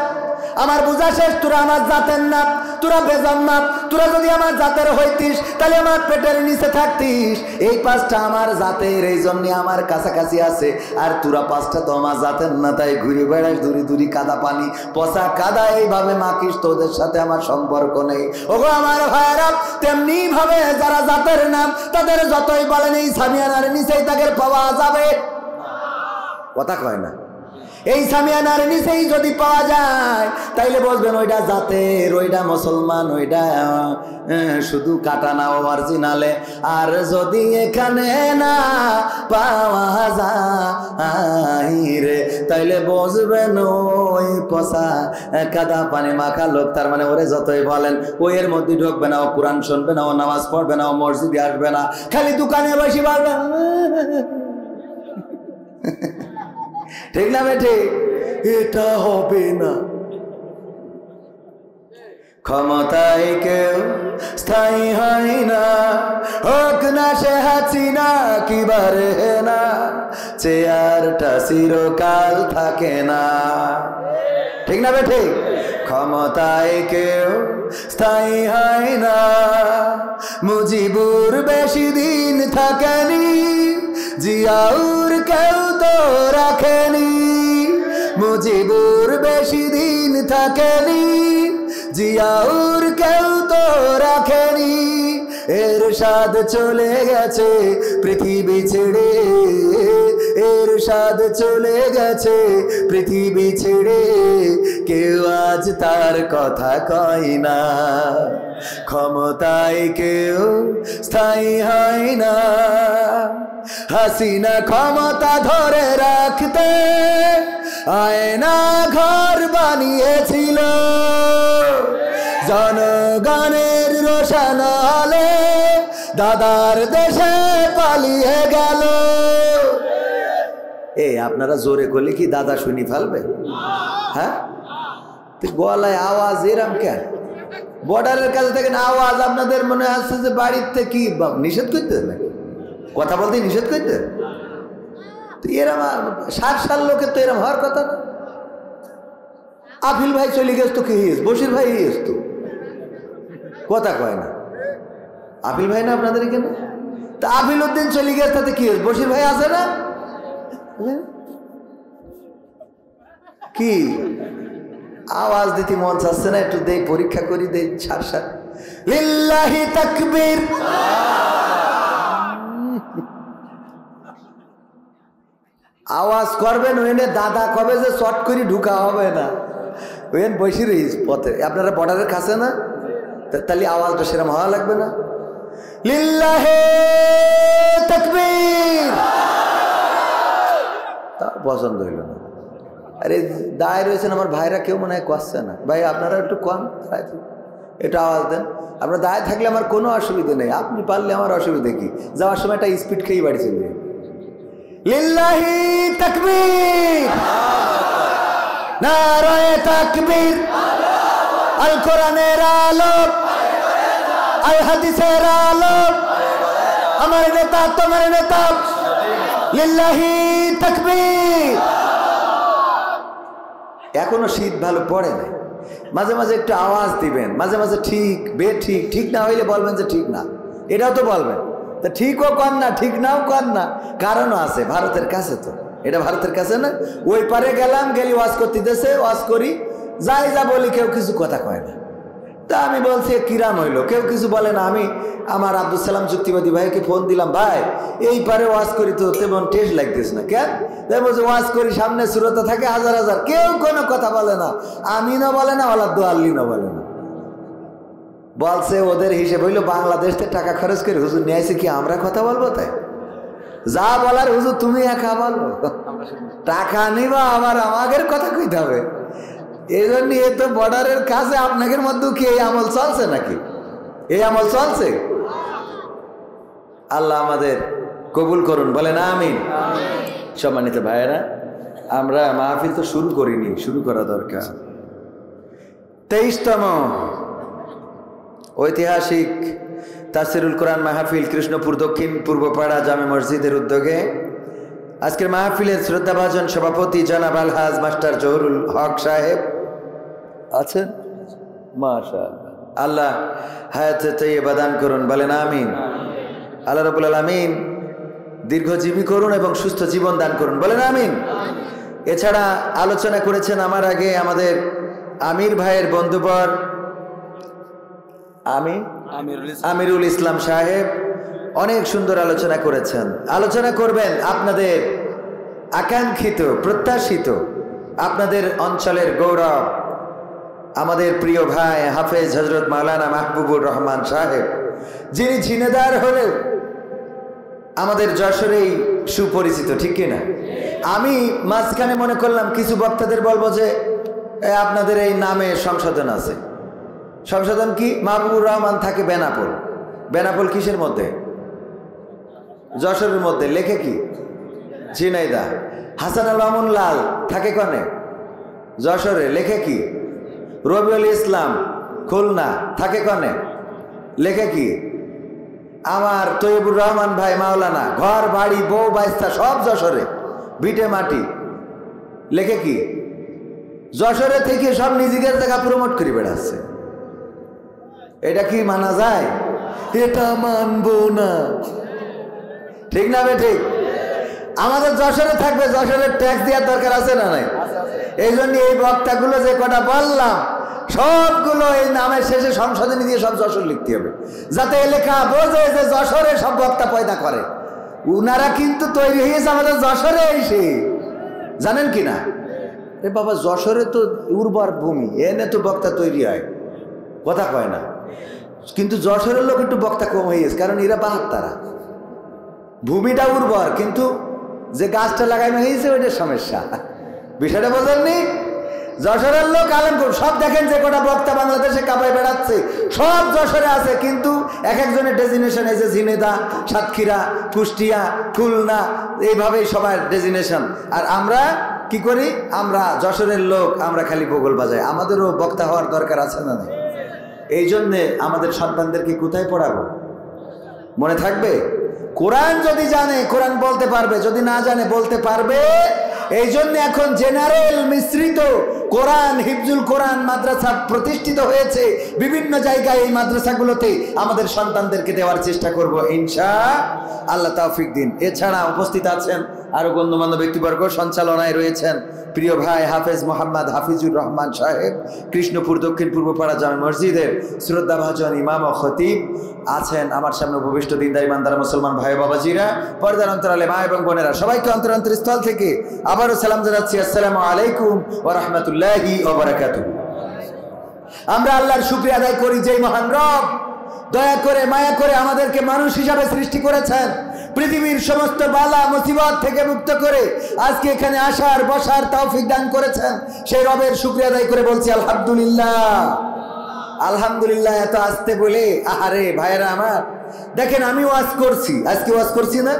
আমার বুঝা শেষ, তোরা আমার জাতের না, তোরা বেজান না, তোরা যদি আমার জাতের হইতিস তাহলে আমার পেটের নিচে থাকতিস। এই 5টা আমার জাতের, এই জন্য আমার কাছাকাছি আছে, আর তোরা 5টা তো আমার জাতের না, তাই ঘুরে বেড়াস দূরি কাদা পানি, পচা কাদা এইভাবে মাখিস, তোদের সাথে আমার সম্পর্ক নেই। ওগো আমার ভাইয়েরা, তেমনি ভাবে যারা জাতের নাম, তাদের যতই বলেন এই সামিয়ানার নিচেই তাদের পাওয়া যাবে, কথা কয় না, এই সামিয়ানার নিচেই যদি পাওয়া যায় তাইলে বলবেন ওইটা জাতের, ওইটা মুসলমান, ওইটা শুধু কাটা না অরিজিনালে। আর যদি এখানে না পাওয়া যায় রে, তাইলে বুঝবেন ওই পচা কাদা পানি মাখা লোক, তার মানে ওরে যতই বলেন ওই এর মধ্যে ঢুকবে না, ও কোরআন শুনবে না, ও নামাজ পড়বে না, ও মসজিদে আসবে না, খালি দোকানে বসে পারবে, ঠিক না বেঠে? এটা হবে না। ক্ষমতায় কেউ স্থায়ী হয় না, হোক না সে হাসিনা কি বারে না, চেয়ারটা চিরকাল থাকে না, ঠিক না বেঠে? ক্ষমতায় কেউ স্থায়ী হয় না, মুজিবুর বেশি দিন থাকেনি, জিয়াউর কেউ তো রাখেনি, মুজিবুর বেশি দিন থাকেনি, জিয়াউর কেউ তো রাখেনি, এরশাদ চলে গেছে পৃথিবী ছেড়ে, এরশাদ চলে গেছে পৃথিবী ছেড়ে, কেউ আজ তার কথা কয় না। ক্ষমতায় কেউ স্থায়ী হয় না, হাসিনা ক্ষমতা ধরে রাখতে আয়না ঘর বানিয়েছিল, জনগণের রোশন আলো দাদার দেশে পালিয়ে গেল। আপনারা জোরে করলে কি দাদা শুনি ফেলবে? হ্যাঁ, গলায় আওয়াজ এরম কেন? বর্ডারের কাছে থেকে আওয়াজ আপনাদের মনে আসছে যে বাড়িতে কি নিষেধ করতে নাকি, কথা বলতে নিষেধ করতে? তো এরম 60 সাল লোকের তো এরম হওয়ার কথা না। আফিল ভাই চলে গেছ তো কি হয়েছে, বশির ভাই হয়েছ তো, কথা কয় না। আফিল ভাই না আপনাদের এখানে? তা আফিল উদ্দিন চলে গেছে তাতে কি হয়েছে, বশির ভাই আছে না? কি আওয়াজ দিতে মন চাচ্ছে না? একটু দেই, পরীক্ষা করি, দেই সার লিল্লাহি তাকবীর। আওয়াজ করবেন ওইনে দাদা কবে যে শর্ট করে ঢুকা হবে না, ওইন বসে রইস পথে। আপনারা বর্ডারের কাছে না, তাহলে আওয়াজটা সেরকম হওয়া লাগবে না? লিল্লাহি তাকবীর। তা পছন্দ হইল না। আরে দায় রয়েছেন আমার ভাইরা, কেউ মনে হয় করছে না। ভাই আপনারা একটু কম এটা আওয়াজ দেন। আপনার দায় থাকলে আমার কোনো অসুবিধা নেই, আপনি পারলে আমার অসুবিধা কি? যাওয়ার সময় একটা স্পিড খেয়ে বাড়ি চলবে। লিল্লাহি তাকবীর, নারায়ে তাকবীর। আল কোরআনের আলো, আল হাদিসের আলো, আমার নেতা তোমার নেতা। লিল্লাহি তাকবীর। এখনো শীত ভালো পড়ে নাই, মাঝে মাঝে একটু আওয়াজ দিবেন, মাঝে মাঝে ঠিক বেঠিক, ঠিক না হইলে বলবেন যে ঠিক না, এটাও তো বলবেন। তা ঠিকও কর না, ঠিক নাও কর না, কারণও আছে। ভারতের কাছে তো, এটা ভারতের কাছে না। ওই পারে গেলাম, গেলি ওয়াজ করতে দেশে, ওয়াজ করি, যাই যা বলি, কেউ কিছু কথা কয় না। তা আমি বলছি কিরাম হইলো, কেউ কিছু বলে না। আমি আমার আব্দুল সালাম যুক্তিবাদী ভাইকে ফোন দিলাম, ভাই এই পারে ওয়াজ করি তো তেমন টেস্ট লাগতেছে না, কেন? তাই বলছে ওয়াজ করি, সামনে শ্রোতা থাকে হাজার হাজার, কেউ কোনো কথা বলে না, আমিনও বলে না, ওলা দোয়াল্লিনও বলে না। বলছে ওদের হিসেব হইলো বাংলাদেশে টাকা খরচ করে হুজুর নিয়ে আসে, কি আমরা কথা বলবো? তাই যা বলার হুজুর তুমি একা বলবো, টাকা নিবা আবার আমাদের কথা কইতে হবে। এই জন্য এ তো বর্ডারের কাছে, আপনাদের মধ্যে কি এই আমল চলছে নাকি? এই আমল চলছে? আল্লাহ আমাদের কবুল করুন, বলেন আমিন। সম্মানিত ভাইয়েরা, আমরা মাহফিল তো শুরু করিনি, শুরু করা দরকার। 23তম ঐতিহাসিক তাফসিরুল কোরআন মাহফিল কৃষ্ণপুর দক্ষিণ পূর্বপাড়া জামে মসজিদের উদ্যোগে আজকের মাহফিলের শ্রদ্ধাভাজন সভাপতি জনাব আলহাজ মাস্টার জহুরুল হক সাহেব আছেন। মাশাআল্লাহ, আল্লাহ হায়াতে তাইয়্যিবা দান করুন, বলেন আমিন। আল্লাহ রাব্বুল আলামিন দীর্ঘজীবী করুন এবং সুস্থ জীবন দান করুন, বলেন আমিন। এছাড়া আলোচনা করেছেন আমার আগে আমাদের আমির ভাইয়ের বন্ধুবর আমিরুল ইসলাম সাহেব, অনেক সুন্দর আলোচনা করেছেন। আলোচনা করবেন আপনাদের আকাঙ্ক্ষিত, প্রত্যাশিত, আপনাদের অঞ্চলের গৌরব, আমাদের প্রিয় ভাই হাফেজ হযরত মাওলানা মাহবুবুর রহমান সাহেব, যিনি ঝিনেদার হলেও আমাদের যশোরেই সুপরিচিত, ঠিক কিনা? আমি মাঝখানে মনে করলাম কিছু বক্তাদের বলবো যে আপনাদের এই নামে সংশোধন আছে। সংশোধন কি? মাহবুবুর রহমান থাকে বেনাপোল। বেনাপোল কিসের মধ্যে? যশোরের মধ্যে। লেখে কি? ঝিনাইদা। হাসান আল মামুন লাল থাকে কনে? যশোরে। লেখে কি? রবিউল ইসলাম খুলনা থাকে কনে? লেখে কি? আমার তৈয়বুর রহমান ভাই মাওলানা, ঘর বাড়ি বউ বাইস্তা সব যশোরে, ভিটে মাটি। লেখে কি? যশোরে থেকে সব নিজেদের জায়গা প্রমোট করে বেড়াচ্ছে। এটা কি মানা যায়? এটা মানবো না, ঠিক না? ঠিক। আমাদের যশোরে থাকবে, যশোরের ট্যাক্স দেওয়ার দরকার আছে না নাই? এই জন্য এই বক্তাগুলো যে কটা বললাম সবগুলো এই নামের শেষে সংশোধনী দিয়ে সব যশোর লিখতে হবে, যাতে এলাকা বোঝে যে যশোরে সব বক্তা পয়দা করে। উনারা কিন্তু তৈরি হয়েছে আমাদের যশোরে এসে, জানেন কি না? এ বাবা, যশোরে তো উর্বর ভূমি, এনে তো বক্তা তৈরি হয়, কথা কয় না। কিন্তু যশোরের লোক একটু বক্তা কম হয়ে গেছে, কারণ এরা 72, ভূমিটা উর্বর, কিন্তু যে গাছটা লাগানো হয়েছে ওইটার সমস্যা। বিষয়টা বোঝেননি? যশোরের লোক আলেম সব দেখেন, যে কটা বক্তা বাংলাদেশে কাঁপায় বেড়াচ্ছে সব যশোরে আছে, কিন্তু এক একজনের ডেজিনেশন এসে ঝিনেদা, সাতক্ষীরা, কুষ্টিয়া, খুলনা, এইভাবেই সবার ডেজিনেশন। আর আমরা কি করি? আমরা যশোরের লোক, আমরা খালি বগল বাজাই। আমাদেরও বক্তা হওয়ার দরকার আছে না? এই জন্যে আমাদের সন্তানদেরকে কোথায় পড়াবো? মনে থাকবে? কোরআন যদি জানে কোরআন বলতে পারবে, যদি না জানে বলতে পারবে। এই জন্য এখন জেনারেল মিশ্রিত কোরআন, হিফজুল কোরআন মাদ্রাসা প্রতিষ্ঠিত হয়েছে বিভিন্ন জায়গায়। এই মাদ্রাসাগুলোতে আমাদের সন্তানদেরকে দেওয়ার চেষ্টা করব ইনশাআল্লাহ, তৌফিক দিন। এছাড়া উপস্থিত আছেন আরো গণ্যমান্য ব্যক্তিবর্গ সঞ্চালনায় রয়েছেন প্রিয় ভাই হাফেজ মোহাম্মদ হাফিজুর রহমান সাহেব, কৃষ্ণপুর দক্ষিণ পূর্বপাড়া জামে মসজিদের শ্রদ্ধাভাজন ইমাম ও খতিব আছেন। আমার সামনে উপবিষ্ট দিনদার ইমানদার মুসলমান ভাই বাবাজিরা, পর্দার অন্তরালে মা এবং বোনেরা, সবাইকে অন্তরস্থল থেকে আবারও সালাম জানাচ্ছি, আসসালামু আলাইকুম ওয়া রাহমাতুল্লাহি ওয়া বারাকাতুহু। আমরা আল্লাহর শুকরিয়া আদায় করি যে মহান রব দয়া করে মায়া করে আমাদেরকে মানুষ হিসাবে সৃষ্টি করেছেন, পৃথিবীর সমস্ত বালা মুসিবত থেকে মুক্ত করে আজকে এখানে আসার বসার তৌফিক দান করেছেন। সেই রবের শুকরিয়া আদায় করে বলছি আলহামদুলিল্লাহ। আলহামদুলিল্লাহ। এত আসতে বলে আহারে ভাইরা আমার, দেখেন আমি ওয়াজ করছি, আজকে ওয়াজ করছি না,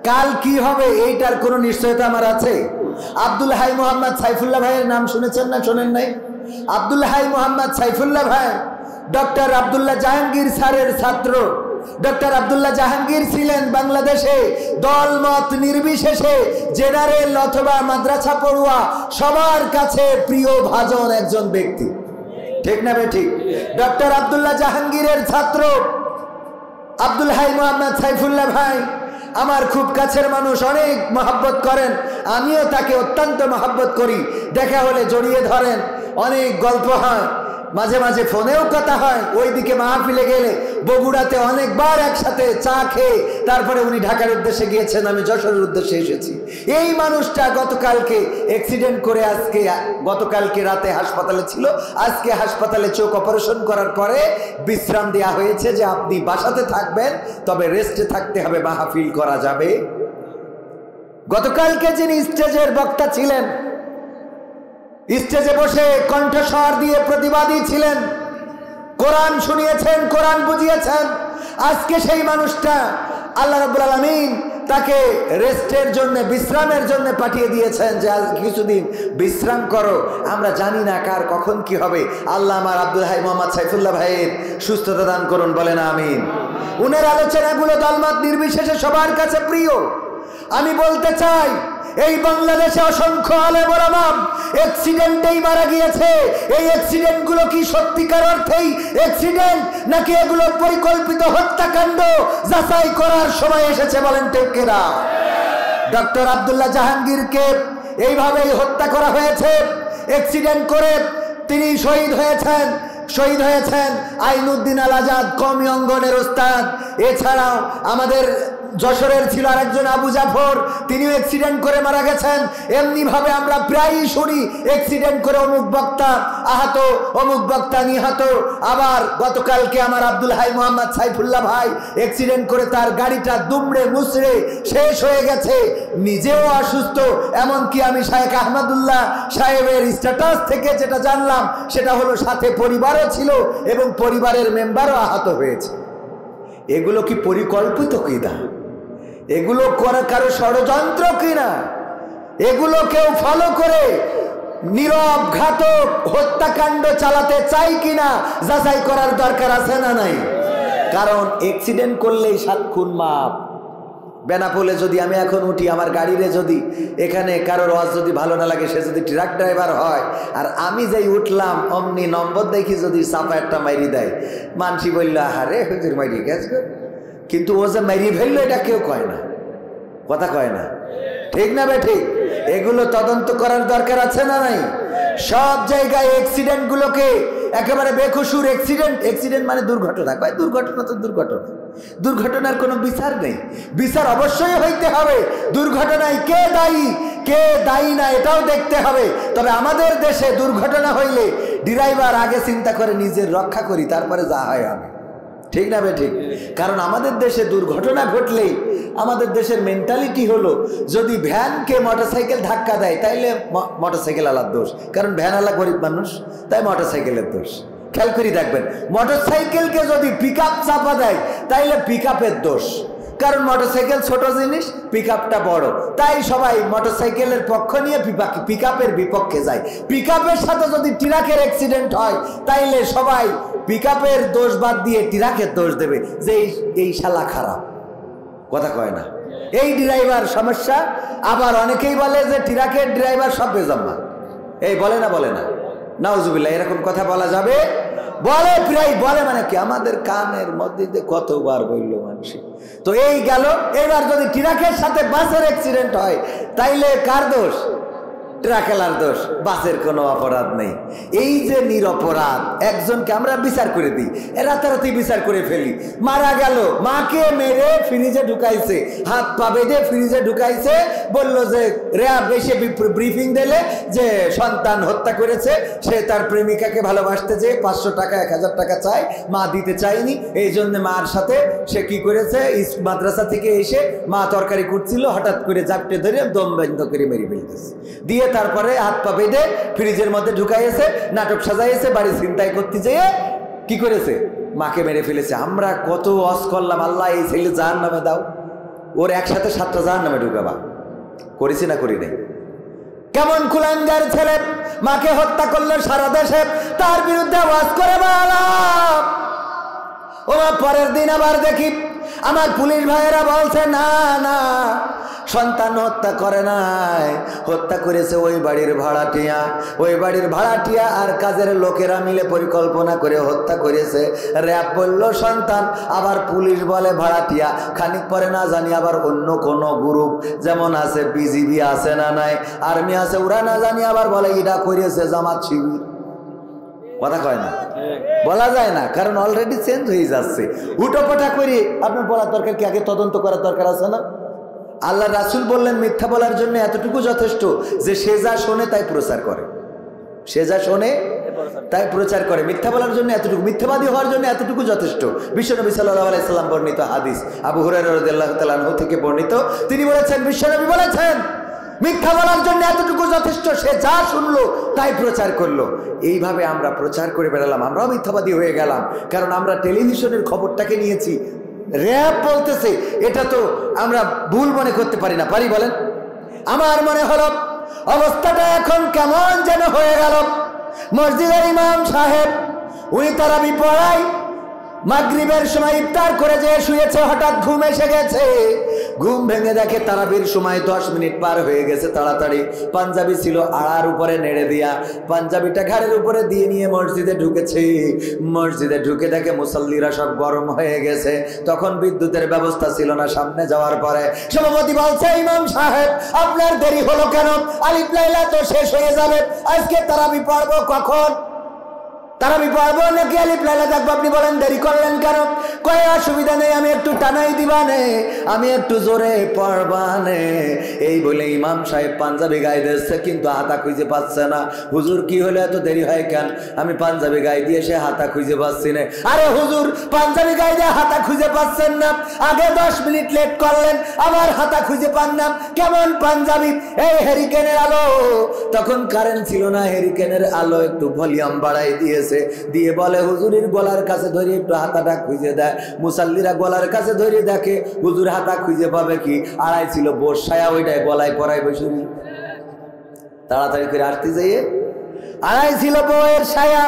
কাল কি হবে এইটার কোনো নিশ্চয়তা আমার আছে? আব্দুল হাই মোহাম্মদ সাইফুল্লাহ ভাইয়ের নাম শুনেছেন না শোনেন নাই? আব্দুল হাই মোহাম্মদ সাইফুল্লাহ ভাই ডক্টর আব্দুল্লাহ জাহাঙ্গীর স্যারের ছাত্র। ডক্টর আব্দুল্লাহ জাহাঙ্গীর ছিলেন বাংলাদেশে দলমত নির্বিশেষে জেনারেল অথবা মাদ্রাসা পড়ুয়া সবার কাছে প্রিয় ভাজন একজন ব্যক্তি, ঠিক না ঠিক? ডক্টর আব্দুল্লাহ জাহাঙ্গীরের ছাত্র আব্দুল হাই মোহাম্মদ সাইফুল্লাহ ভাই আমার খুব কাছের মানুষ, অনেক মহব্বত করেন, আমিও তাকে অত্যন্ত মহব্বত করি। দেখা হলে জড়িয়ে ধরেন, অনেক গল্প হয়, মাঝে মাঝে ফোনেও কথা হয়। ওইদিকে মাহফিলে গেলে বগুড়াতে অনেকবার একসাথে চা খেয়ে তারপরে উনি ঢাকার উদ্দেশ্যে গিয়েছেন, আমি যশোরের উদ্দেশ্যে এসেছি। এই মানুষটা গতকালকে অ্যাক্সিডেন্ট করে আজকে গতকালকে রাতে হাসপাতালে ছিল, আজকে হাসপাতালে চোখ অপারেশন করার পরে বিশ্রাম দেওয়া হয়েছে যে আপনি বাসাতে থাকবেন, তবে রেস্টে থাকতে হবে, মাহফিল করা যাবে। গতকালকে যিনি স্টেজের বক্তা ছিলেন, স্টেজে বসে কণ্ঠস্বর দিয়ে প্রতিবাদী ছিলেন, কোরআন শুনিয়েছেন, কোরআন বুঝিয়েছেন, আজকে সেই মানুষটা আল্লাহ রাব্বুল আলামিন তাকে রেস্টের জন্য, বিশ্রামের জন্য পাঠিয়ে দিয়েছেন যে আজ কিছুদিন বিশ্রাম করো। আমরা জানি না কার কখন কি হবে। আল্লাহ আমার আব্দুল হাই মোহাম্মদ সাইফুল্লাহ ভাইয়ের সুস্থতা দান করুন, বলেন আমিন। উনার আলোচনাগুলো দলমত নির্বিশেষে সবার কাছে প্রিয়। আমি বলতে চাই, এই বাংলাদেশে অসংখ্য আলেম ওলামা অ্যাক্সিডেন্টেই মারা গিয়েছে। এই অ্যাক্সিডেন্টগুলো কি সত্যিকার অর্থেই অ্যাক্সিডেন্ট নাকি এগুলো পরিকল্পিত হত্যাকাণ্ড? যাচাই করার সময় এসেছে, বলেন ঠিক কিনা? ডক্টর আব্দুল্লাহ জাহাঙ্গীরকে এইভাবেই হত্যা করা হয়েছে, অ্যাক্সিডেন্ট করে তিনি শহীদ হয়েছেন আইনুদ্দিন আল আজাদ কওমি অঙ্গনের ওস্তাদ। এছাড়াও আমাদের যশোরের ছিল আরেকজন আবু জাফর, তিনিও অ্যাক্সিডেন্ট করে মারা গেছেন। এমনি ভাবে আমরা প্রায়ই শুনি অ্যাক্সিডেন্ট করে অমুক বক্তা আহত, অমুক বক্তা নিহত। আবার গতকালকে আমার আব্দুল হাই মোহাম্মদ সাইফুল্লাহ ভাই অ্যাক্সিডেন্ট করে তার গাড়িটা দুমড়ে মুচড়ে শেষ হয়ে গেছে, নিজেও অসুস্থ। এমনকি আমি শায়েখ আহমদুল্লাহ সাহেবের স্ট্যাটাস থেকে যেটা জানলাম সেটা হলো সাথে পরিবারও ছিল এবং পরিবারের মেম্বারও আহত হয়েছে। এগুলো কি পরিকল্পিত কিনা? এগুলো কারো ষড়যন্ত্র কিনা? এগুলো কেউ ফলো করে নীরব ঘাতক হত্যাকাণ্ড চালাতে চাই কিনা যাচাই করার দরকার আছে না নাই? কারণ অ্যাক্সিডেন্ট করলেই 7 খুন মাপ। বেনাপোলে যদি আমি এখন উঠি, আমার গাড়িরে যদি এখানে কারোর ওয়াজ যদি ভালো না লাগে, সে যদি ট্রাক ড্রাইভার হয় আর আমি যেই উঠলাম অমনি নম্বর দেখি যদি চাপা একটা মাইরি দেয়, মানসি বললো আরে হুজুর মাইরি গেছে, কিন্তু ও যে মাইরি ফেললো এটা কেউ কয় না, কথা কয় না, ঠিক না বে ঠিক? এগুলো তদন্ত করার দরকার আছে না নাই? সব জায়গায় অ্যাক্সিডেন্টগুলোকে একেবারে বেকসুর অ্যাক্সিডেন্ট মানে দুর্ঘটনা, কয় দুর্ঘটনা তো দুর্ঘটনা, দুর্ঘটনার কোনো বিচার নেই। বিচার অবশ্যই হইতে হবে, দুর্ঘটনায় কে দায়ী না এটাও দেখতে হবে। তবে আমাদের দেশে দুর্ঘটনা হইলে ড্রাইভার আগে চিন্তা করে নিজের রক্ষা করি, তারপরে যা হয় হবে, ঠিক না বে ঠিক? কারণ আমাদের দেশে দুর্ঘটনা ঘটলেই আমাদের দেশের মেন্টালিটি হলো যদি ভ্যানকে মোটরসাইকেল ধাক্কা দেয় তাইলে মোটরসাইকেল আলার দোষ, কারণ ভ্যান আলা গরিব মানুষ, তাই মোটরসাইকেলের দোষ। খেয়াল করে দেখবেন, মোটরসাইকেলকে যদি পিকআপ চাপা দেয় তাইলে পিকআপের দোষ, কারণ মোটরসাইকেল ছোট জিনিস, পিকআপটা বড়, তাই সবাই মোটরসাইকেলের পক্ষ নিয়ে পিকআপের বিপক্ষে যায়। পিকআপের সাথে যদি ট্রাকের অ্যাক্সিডেন্ট হয় তাইলে সবাই পিকআপের দোষ বাদ দিয়ে ট্রাকের দোষ দেবে যে এই শালা খারাপ, কথা কয় না, এই ড্রাইভার সমস্যা। আবার অনেকেই বলে যে ট্রাকের ড্রাইভার সব বেজম্মা, এই বলে না নাউজুবিল্লাহ, এরকম কথা বলা যাবে বলে প্রায় বলে, মানে কি আমাদের কানের মধ্যে কতবার বলল মানুষ। তো এই গেল। এবার যদি ট্রাকের সাথে বাসের অ্যাক্সিডেন্ট হয় তাইলে কার দোষ? ট্রাকেলার দোষ, বাসের কোনো অপরাধ নেই। এই যে নিরপরাধ একজনকে আমরা বিচার করে দিই, রাতারাতি বিচার করে ফেলি। মারা গেল, মাকে মেরে ফ্রিজে ঢুকাইছে, হাত পা বেঁধে ফ্রিজে ঢুকাইছে, বলল যে র্যাব এসে ব্রিফিং দিলে যে সন্তান হত্যা করেছে, সে তার প্রেমিকাকে ভালোবাসতে যেয়ে 500 টাকা 1000 টাকা চায়, মা দিতে চায়নি, এই জন্য মার সাথে সে কি করেছে, মাদ্রাসা থেকে এসে মা তরকারি কুটছিল, হঠাৎ করে জাপটে ধরে দম বন্ধ করে মেরে ফেলতেছে, দিয়ে তারপরে হাত পা বেঁধে ফ্রিজের মধ্যে ঢুকাইছে, নাটক সাজাইছে, বাড়ি ছিনতাই করতে যেয়ে কি করেছে, মাকে মেরে ফেলেছে। আমরা কত ওয়াজ করলাম, আল্লাহ এই ছেলে জাহান্নামে দাও, ওর একসাথে 7টা জাহান্নামে ঢুকাবা, করেছি না করি নাই? কেমন কুলাঙ্গার ছেলে, মাকে হত্যা করলো সারা দেশে, তার বিরুদ্ধে ওয়াজ করে বললাম। ওরা পরের দিন আবার দেখি আমার পুলিশ ভাইয়েরা বলছে না না, সন্তান হত্যা করে নাই, হত্যা করেছে ওই বাড়ির ভাড়াটিয়া। ওই বাড়ির ভাড়াটিয়া আর কাজের লোকেরা মিলে পরিকল্পনা করে হত্যা করেছে। র্যাব বলল সন্তান, আবার পুলিশ বলে ভাড়াটিয়া। খানিক পরে না জানি আবার অন্য কোনো গ্রুপ, যেমন আছে বিজিবি আছে না নাই, আর্মি আছে, ওরা না জানি আবার বলে এটা করেছে জামাত শিবির। কথা কয় না, বলা যায় না, কারণ অলরেডি চেঞ্জ হয়ে যাচ্ছে। উটোপাটা করে আপনার বলার দরকার কি? আগে তদন্ত করার দরকার আছে না? আল্লাহ রাসূল বললেন মিথ্যা বলার জন্য এতটুকু যথেষ্ট যে সে যা শোনে তাই প্রচার করে, সে যা শোনে তাই প্রচার করে। মিথ্যা বলার জন্য এতটুকু, মিথ্যাবাদী হওয়ার জন্য এতটুকু যথেষ্ট। বিশ্বনবী সাল্লাল্লাহু আলাইহি সাল্লাম বর্ণিত হাদিস, আবু হুরায়রা রাদিয়াল্লাহু তাআলা আনহু থেকে বর্ণিত, তিনি বলেছেন, বিশ্বনবী বলেছেন মিথ্যা বলার জন্য এতটুকু যথেষ্ট, সে যা শুনলো তাই প্রচার করলো। এইভাবে আমরা প্রচার করে বেড়ালাম, আমরাও মিথ্যাবাদী হয়ে গেলাম, কারণ আমরা টেলিভিশনের খবরটাকে নিয়েছি। র্যাব বলতেছে, এটা তো আমরা ভুল মনে করতে পারি না, পারি বলেন? আমার মনে হলো অবস্থাটা এখন কেমন যেন হয়ে গেল। মসজিদের ইমাম সাহেব উনি তারাবি পড়ায়, মাগরিবের সময় ইফতার করে যে শুয়েছে, হঠাৎ ঘুম এসে গেছে। ঘুম ভেঙে দেখে তারাবির সময় 10 মিনিট পার হয়ে গেছে। তাড়াতাড়ি পাঞ্জাবি ছিল আড়ার উপরে নেড়ে দিয়া, পাঞ্জাবিটা ঘাড়ের উপরে দিয়ে নিয়ে মসজিদে ঢুকেছে। মসজিদে ঢুকে দেখে মুসল্লিরা সব গরম হয়ে গেছে। তখন বিদ্যুতের ব্যবস্থা ছিল না। সামনে যাওয়ার পরে সভাপতি বলছে, ইমাম সাহেব আপনার দেরি হলো কেন? আলিফ লাইলা তো শেষ হয়ে যাবে, আজকে তারাবি পড়বো কখন? তারাবি পড়বো নাকি আলিফ লাইলা দেখবো? আপনি বলেন দেরি করলেন কেন? কয় অসুবিধা নেই, আমি একটু টানাই দিবানে, আমি একটু জোরে পড়বানে। এই বলে ইমাম সাহেব পাঞ্জাবি গায়ে দিচ্ছে, কিন্তু হাতা খুঁজে পাচ্ছে না। হুজুর কি হলো, এত দেরি হয় কেন? আমি পাঞ্জাবি গায়ে দিয়ে সে হাতা খুঁজে পাচ্ছি না। আরে হুজুর, পাঞ্জাবি গায়ে দিয়ে হাতা খুঁজে পাচ্ছেন না, আগে 10 মিনিট লেট করলেন, আবার হাতা খুঁজে পান না, কেমন পাঞ্জাবি? এই হেরিকেনের আলো, তখন কারেন্ট ছিল না, হেরিকেনের আলো একটু ভলিউম বাড়াই দিয়েছে, দিয়ে বলে হুজুরের গলার কাছে ধরে একটু হাতাটা খুঁজে দেয়। মুসাল্লিরা গলার কাছে ধরে দেখে হুজুর হাতা খুঁজে পাবে কি? আড়াই ছিল বর্ষায়া, ওইটাই গলায় পরাই বসে তাড়াতাড়ি করে আসতে যাইয়ে আড়াই ছিল বউয়ের ছায়া,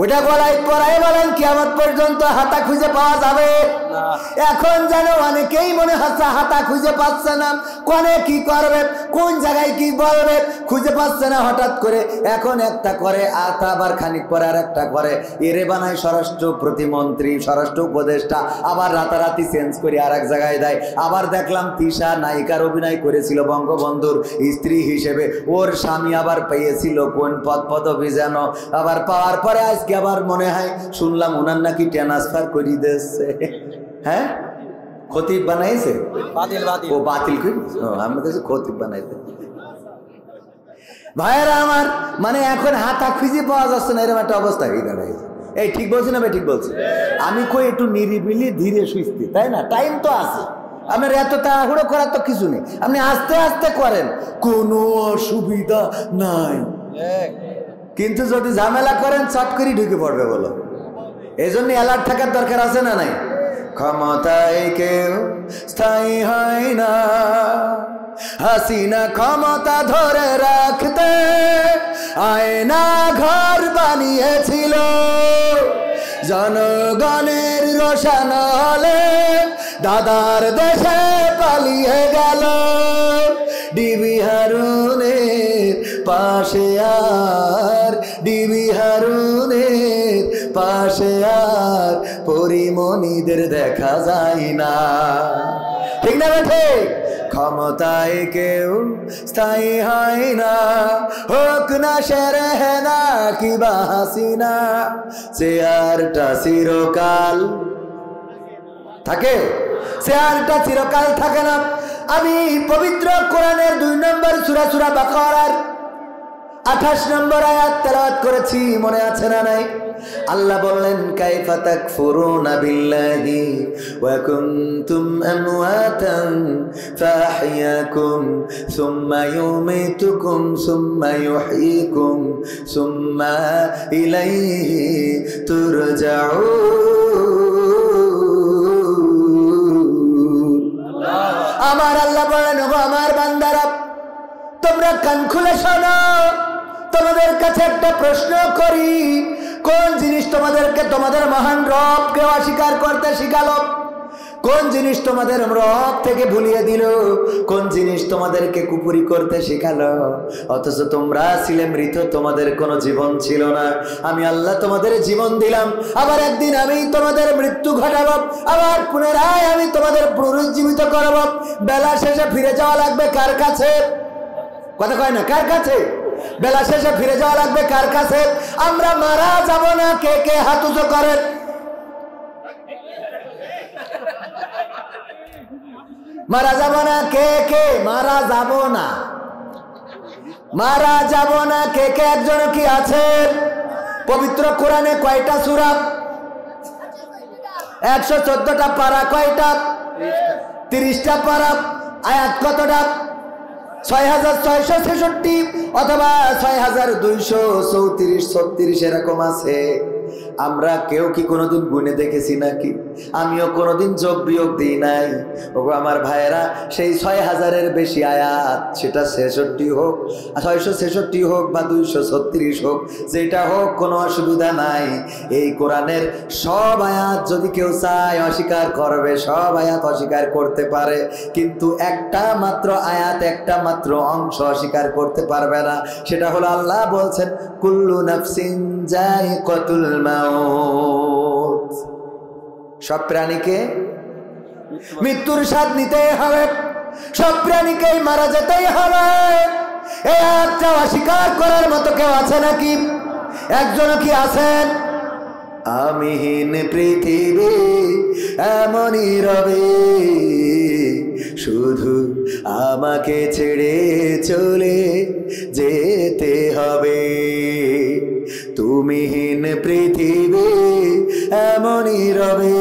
ওটা গলায় পরাই বলেন কিয়ামত পর্যন্ত হাতা খুঁজে পাওয়া যাবে। এখন যেন অনেকেই মনে হচ্ছে হাতা খুঁজে পাচ্ছে না, কোনে কি করবে, কোন জায়গায় কি বলবে, খুঁজে পাচ্ছে না। হঠাৎ করে এখন একটা করে, আবার খানিক পরে আর একটা করে, এরে বানায় স্বরাষ্ট্র প্রতিমন্ত্রী, স্বরাষ্ট্র উপদেষ্টা, আবার রাতারাতি চেঞ্জ করে আর এক জায়গায় দেয়। আবার দেখলাম তিশা নায়িকার অভিনয় করেছিল বঙ্গবন্ধুর স্ত্রী হিসেবে, ওর স্বামী আবার পেয়েছিল কোন পদবি যেন, আবার পাওয়ার পরে আজকে আবার মনে হয় শুনলাম ওনার নাকি ট্রান্সফার করে দিয়েছে। হ্যাঁ, খতিব বানাইছে, ও বাতিল করে, আমরা কাছে খতিব বানাইছে। ভাইয়েরা আমার, মানে এখন হাতা খুঁজে পাওয়া যাচ্ছে না, এরকম একটা অবস্থা হয়ে দাঁড়াইছে। এই ঠিক বলছি না ভাই? ঠিক বলছি। আমি কই একটু নিরিবিলি ধীরে সুস্থে, তাই না? টাইম তো আছে, আপনার এত তাড়াহুড়ো করার তো কিছু নেই, আপনি আস্তে আস্তে করেন, কোনো অসুবিধা নাই। কিন্তু যদি ঝামেলা করেন চট করে ঢুকে পড়বে, বলো। এই জন্য অ্যালার্ট থাকার দরকার আছে না নাই? ক্ষমতায় কেউ স্থায়ী হয় না, হাসিনা ক্ষমতা ধরে রাখতে আয়না ঘর বানিয়েছিল, জনগণের রোশানলে দাদার দেশে পালিয়ে গেল। ডিবি হারুনের পাশে আর ডিবি হারুনের পাশে আর পরিমণিদের দেখা যায় না। ঠিক না ঠিক? ক্ষমতায় কেউ স্থায়ী হয় না, হোক না শেরেনা কিবা হাসিনা, চেয়ারটা চিরকাল থাকে, চেয়ারটা চিরকাল থাকে না। আমি পবিত্র কোরআনের 2 নম্বর সূরা সূরা বাকারার 28 নম্বর আয়াত তেলাওয়াত করেছি, মনে আছে না নাই? আল্লাহ বললেন কাইফা তাকফুরুনা বিল্লাহি ওয়া কুনতুম আমওয়াতান ফাহইয়াকুম সুম্মা ইউমীতুকুম সুম্মা ইউহয়িকুম সুম্মা ইলাইহি তুরজাউন। আমার আল্লাহ বলেন, ওগো আমার বান্দারা, তোমরা কান খুলে শোনো, তোমাদের কাছে একটা প্রশ্ন করি, কোন জিনিস তোমাদেরকে তোমাদের মহান রবকে অস্বীকার করতে শিখালো? কোন জিনিস তোমাদের রব থেকে ভুলিয়ে দিল? কোন জিনিস তোমাদেরকে কুপুরি করতে শেখালো? অথচ তোমরা ছিলে মৃত, তোমাদের কোনো জীবন ছিল না। আমি আল্লাহ তোমাদের জীবন দিলাম, আবার একদিন আমি তোমাদের মৃত্যু ঘটাবো, আবার পুনরায় আমি তোমাদের পুনরুজ্জীবিত করব। বেলা শেষে ফিরে যাওয়া লাগবে কার কাছে? কথা কয় না, কার কাছে? বেলা শেষে ফিরে যাওয়া লাগবে কার কাছে? আমরা মারা যাব না, কে কে হাত উঁচু করেন? মারা যাব না, কে কে? মারা যাব না, মারা যাব না, কে কে? একজন কি আছেন? পবিত্র কোরআনে কয়টা সূরা? 114টা পারা। কয়টা? 30টা পারা। আয়াত কতটা? 6666 অথবা 6234-36 এরকম আছে। আমরা কেউ কি কোনোদিন গুনে দেখেছি নাকি? আমিও কোনোদিন যোগ বিয়োগ দিই নাই। ওগো আমার ভাইয়েরা, সেই 6000-এর বেশি আয়াত, সেটা 66 হোক, 666 হোক বা 236 হোক, যেটা হোক, কোনো অসুবিধা নাই। এই কোরআনের সব আয়াত যদি কেউ চায় অস্বীকার করবে, সব আয়াত অস্বীকার করতে পারে, কিন্তু একটা মাত্র আয়াত, একটা মাত্র অংশ অস্বীকার করতে পারবে না। সেটা হলো আল্লাহ বলছেন কুল্লু নাফসিন যায়িকাতুল মাউত, সব প্রাণীকে মৃত্যুর স্বাদ নিতেই হবে, সব প্রাণীকেই মারা যেতেই হবে। এই আয়াতটা অস্বীকার করার মতো কেউ আছে নাকি? একজন কি আছেন? আমিহীন পৃথিবী এমনই রবে, শুধু আমাকে ছেড়ে চলে যেতে হবে। তুমিহীন পৃথিবী এমনই রবে,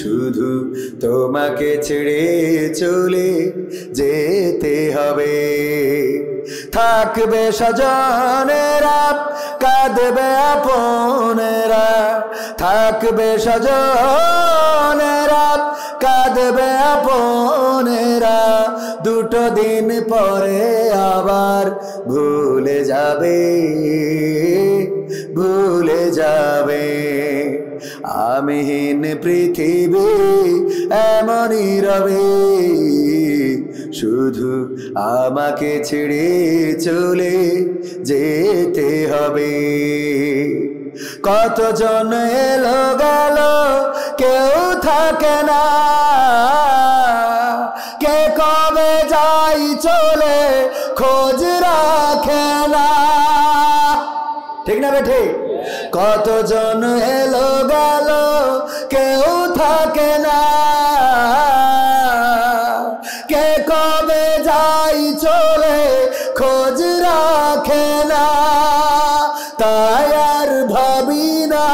শুধু তোমাকে ছেড়ে চলে যেতে হবে। থাকবে স্বজনেরা, কাঁদবে আপনেরা, থাকবে স্বজনেরা, কাঁদবে আপনেরা, দুটো দিন পরে আবার ভুলে যাবে, ভুলে যাবে। আমিহীন পৃথিবী এমনই রবে, শুধু আমাকে ছেড়ে চলে যেতে হবে। কতজন এলো গেল, কেউ থাকে না, কে কবে যাই চলে খোঁজ রাখে না। ঠিক না বেঠে? কতজন এলো গেল, কেউ থাকে না, কে কবে যাই চলে খোঁজ রাখে না। তাই আর ভাবি না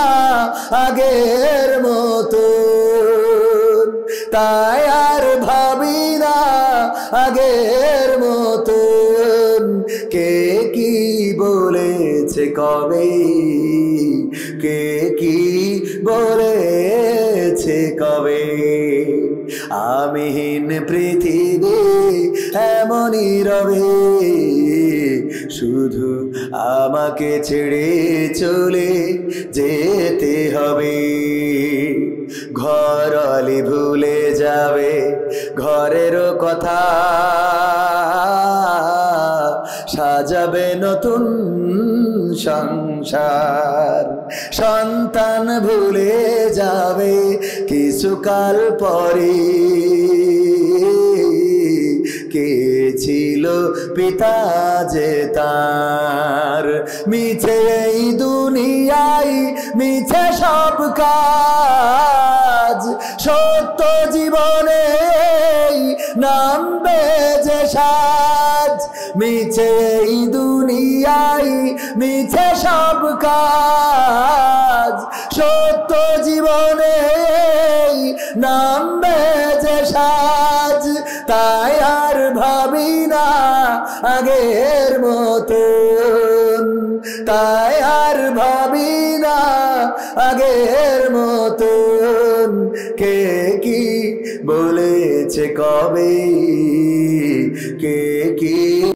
আগের মতো, তাই আর ভাবি না আগের মতো। কে কি বলেছে কবে, কে কি বলেছে কবে? আমিহীন পৃথিবী এমনই রবে, শুধু আমাকে ছেড়ে চলে যেতে হবে। ঘরলি ভুলে যাবে ঘরেরও কথা, সাজাবে নতুন সংসার। সন্তান ভুলে যাবে কিছুকাল পরে কে ছিল পিতা যে তার। মিছে এই দুনিয়ায় মিছে সব কাজ, সত্য জীবনে নামবে যে সাজ। মিছে এই দুনিয়ায় মিছে সব কাজ, সত্য জীবনে নামবে যে সাজ। তাই আর ভাবি না আগের মতন, তাই আর ভাবি না আগের মতন। কে কি বলেছে কবে, কে কি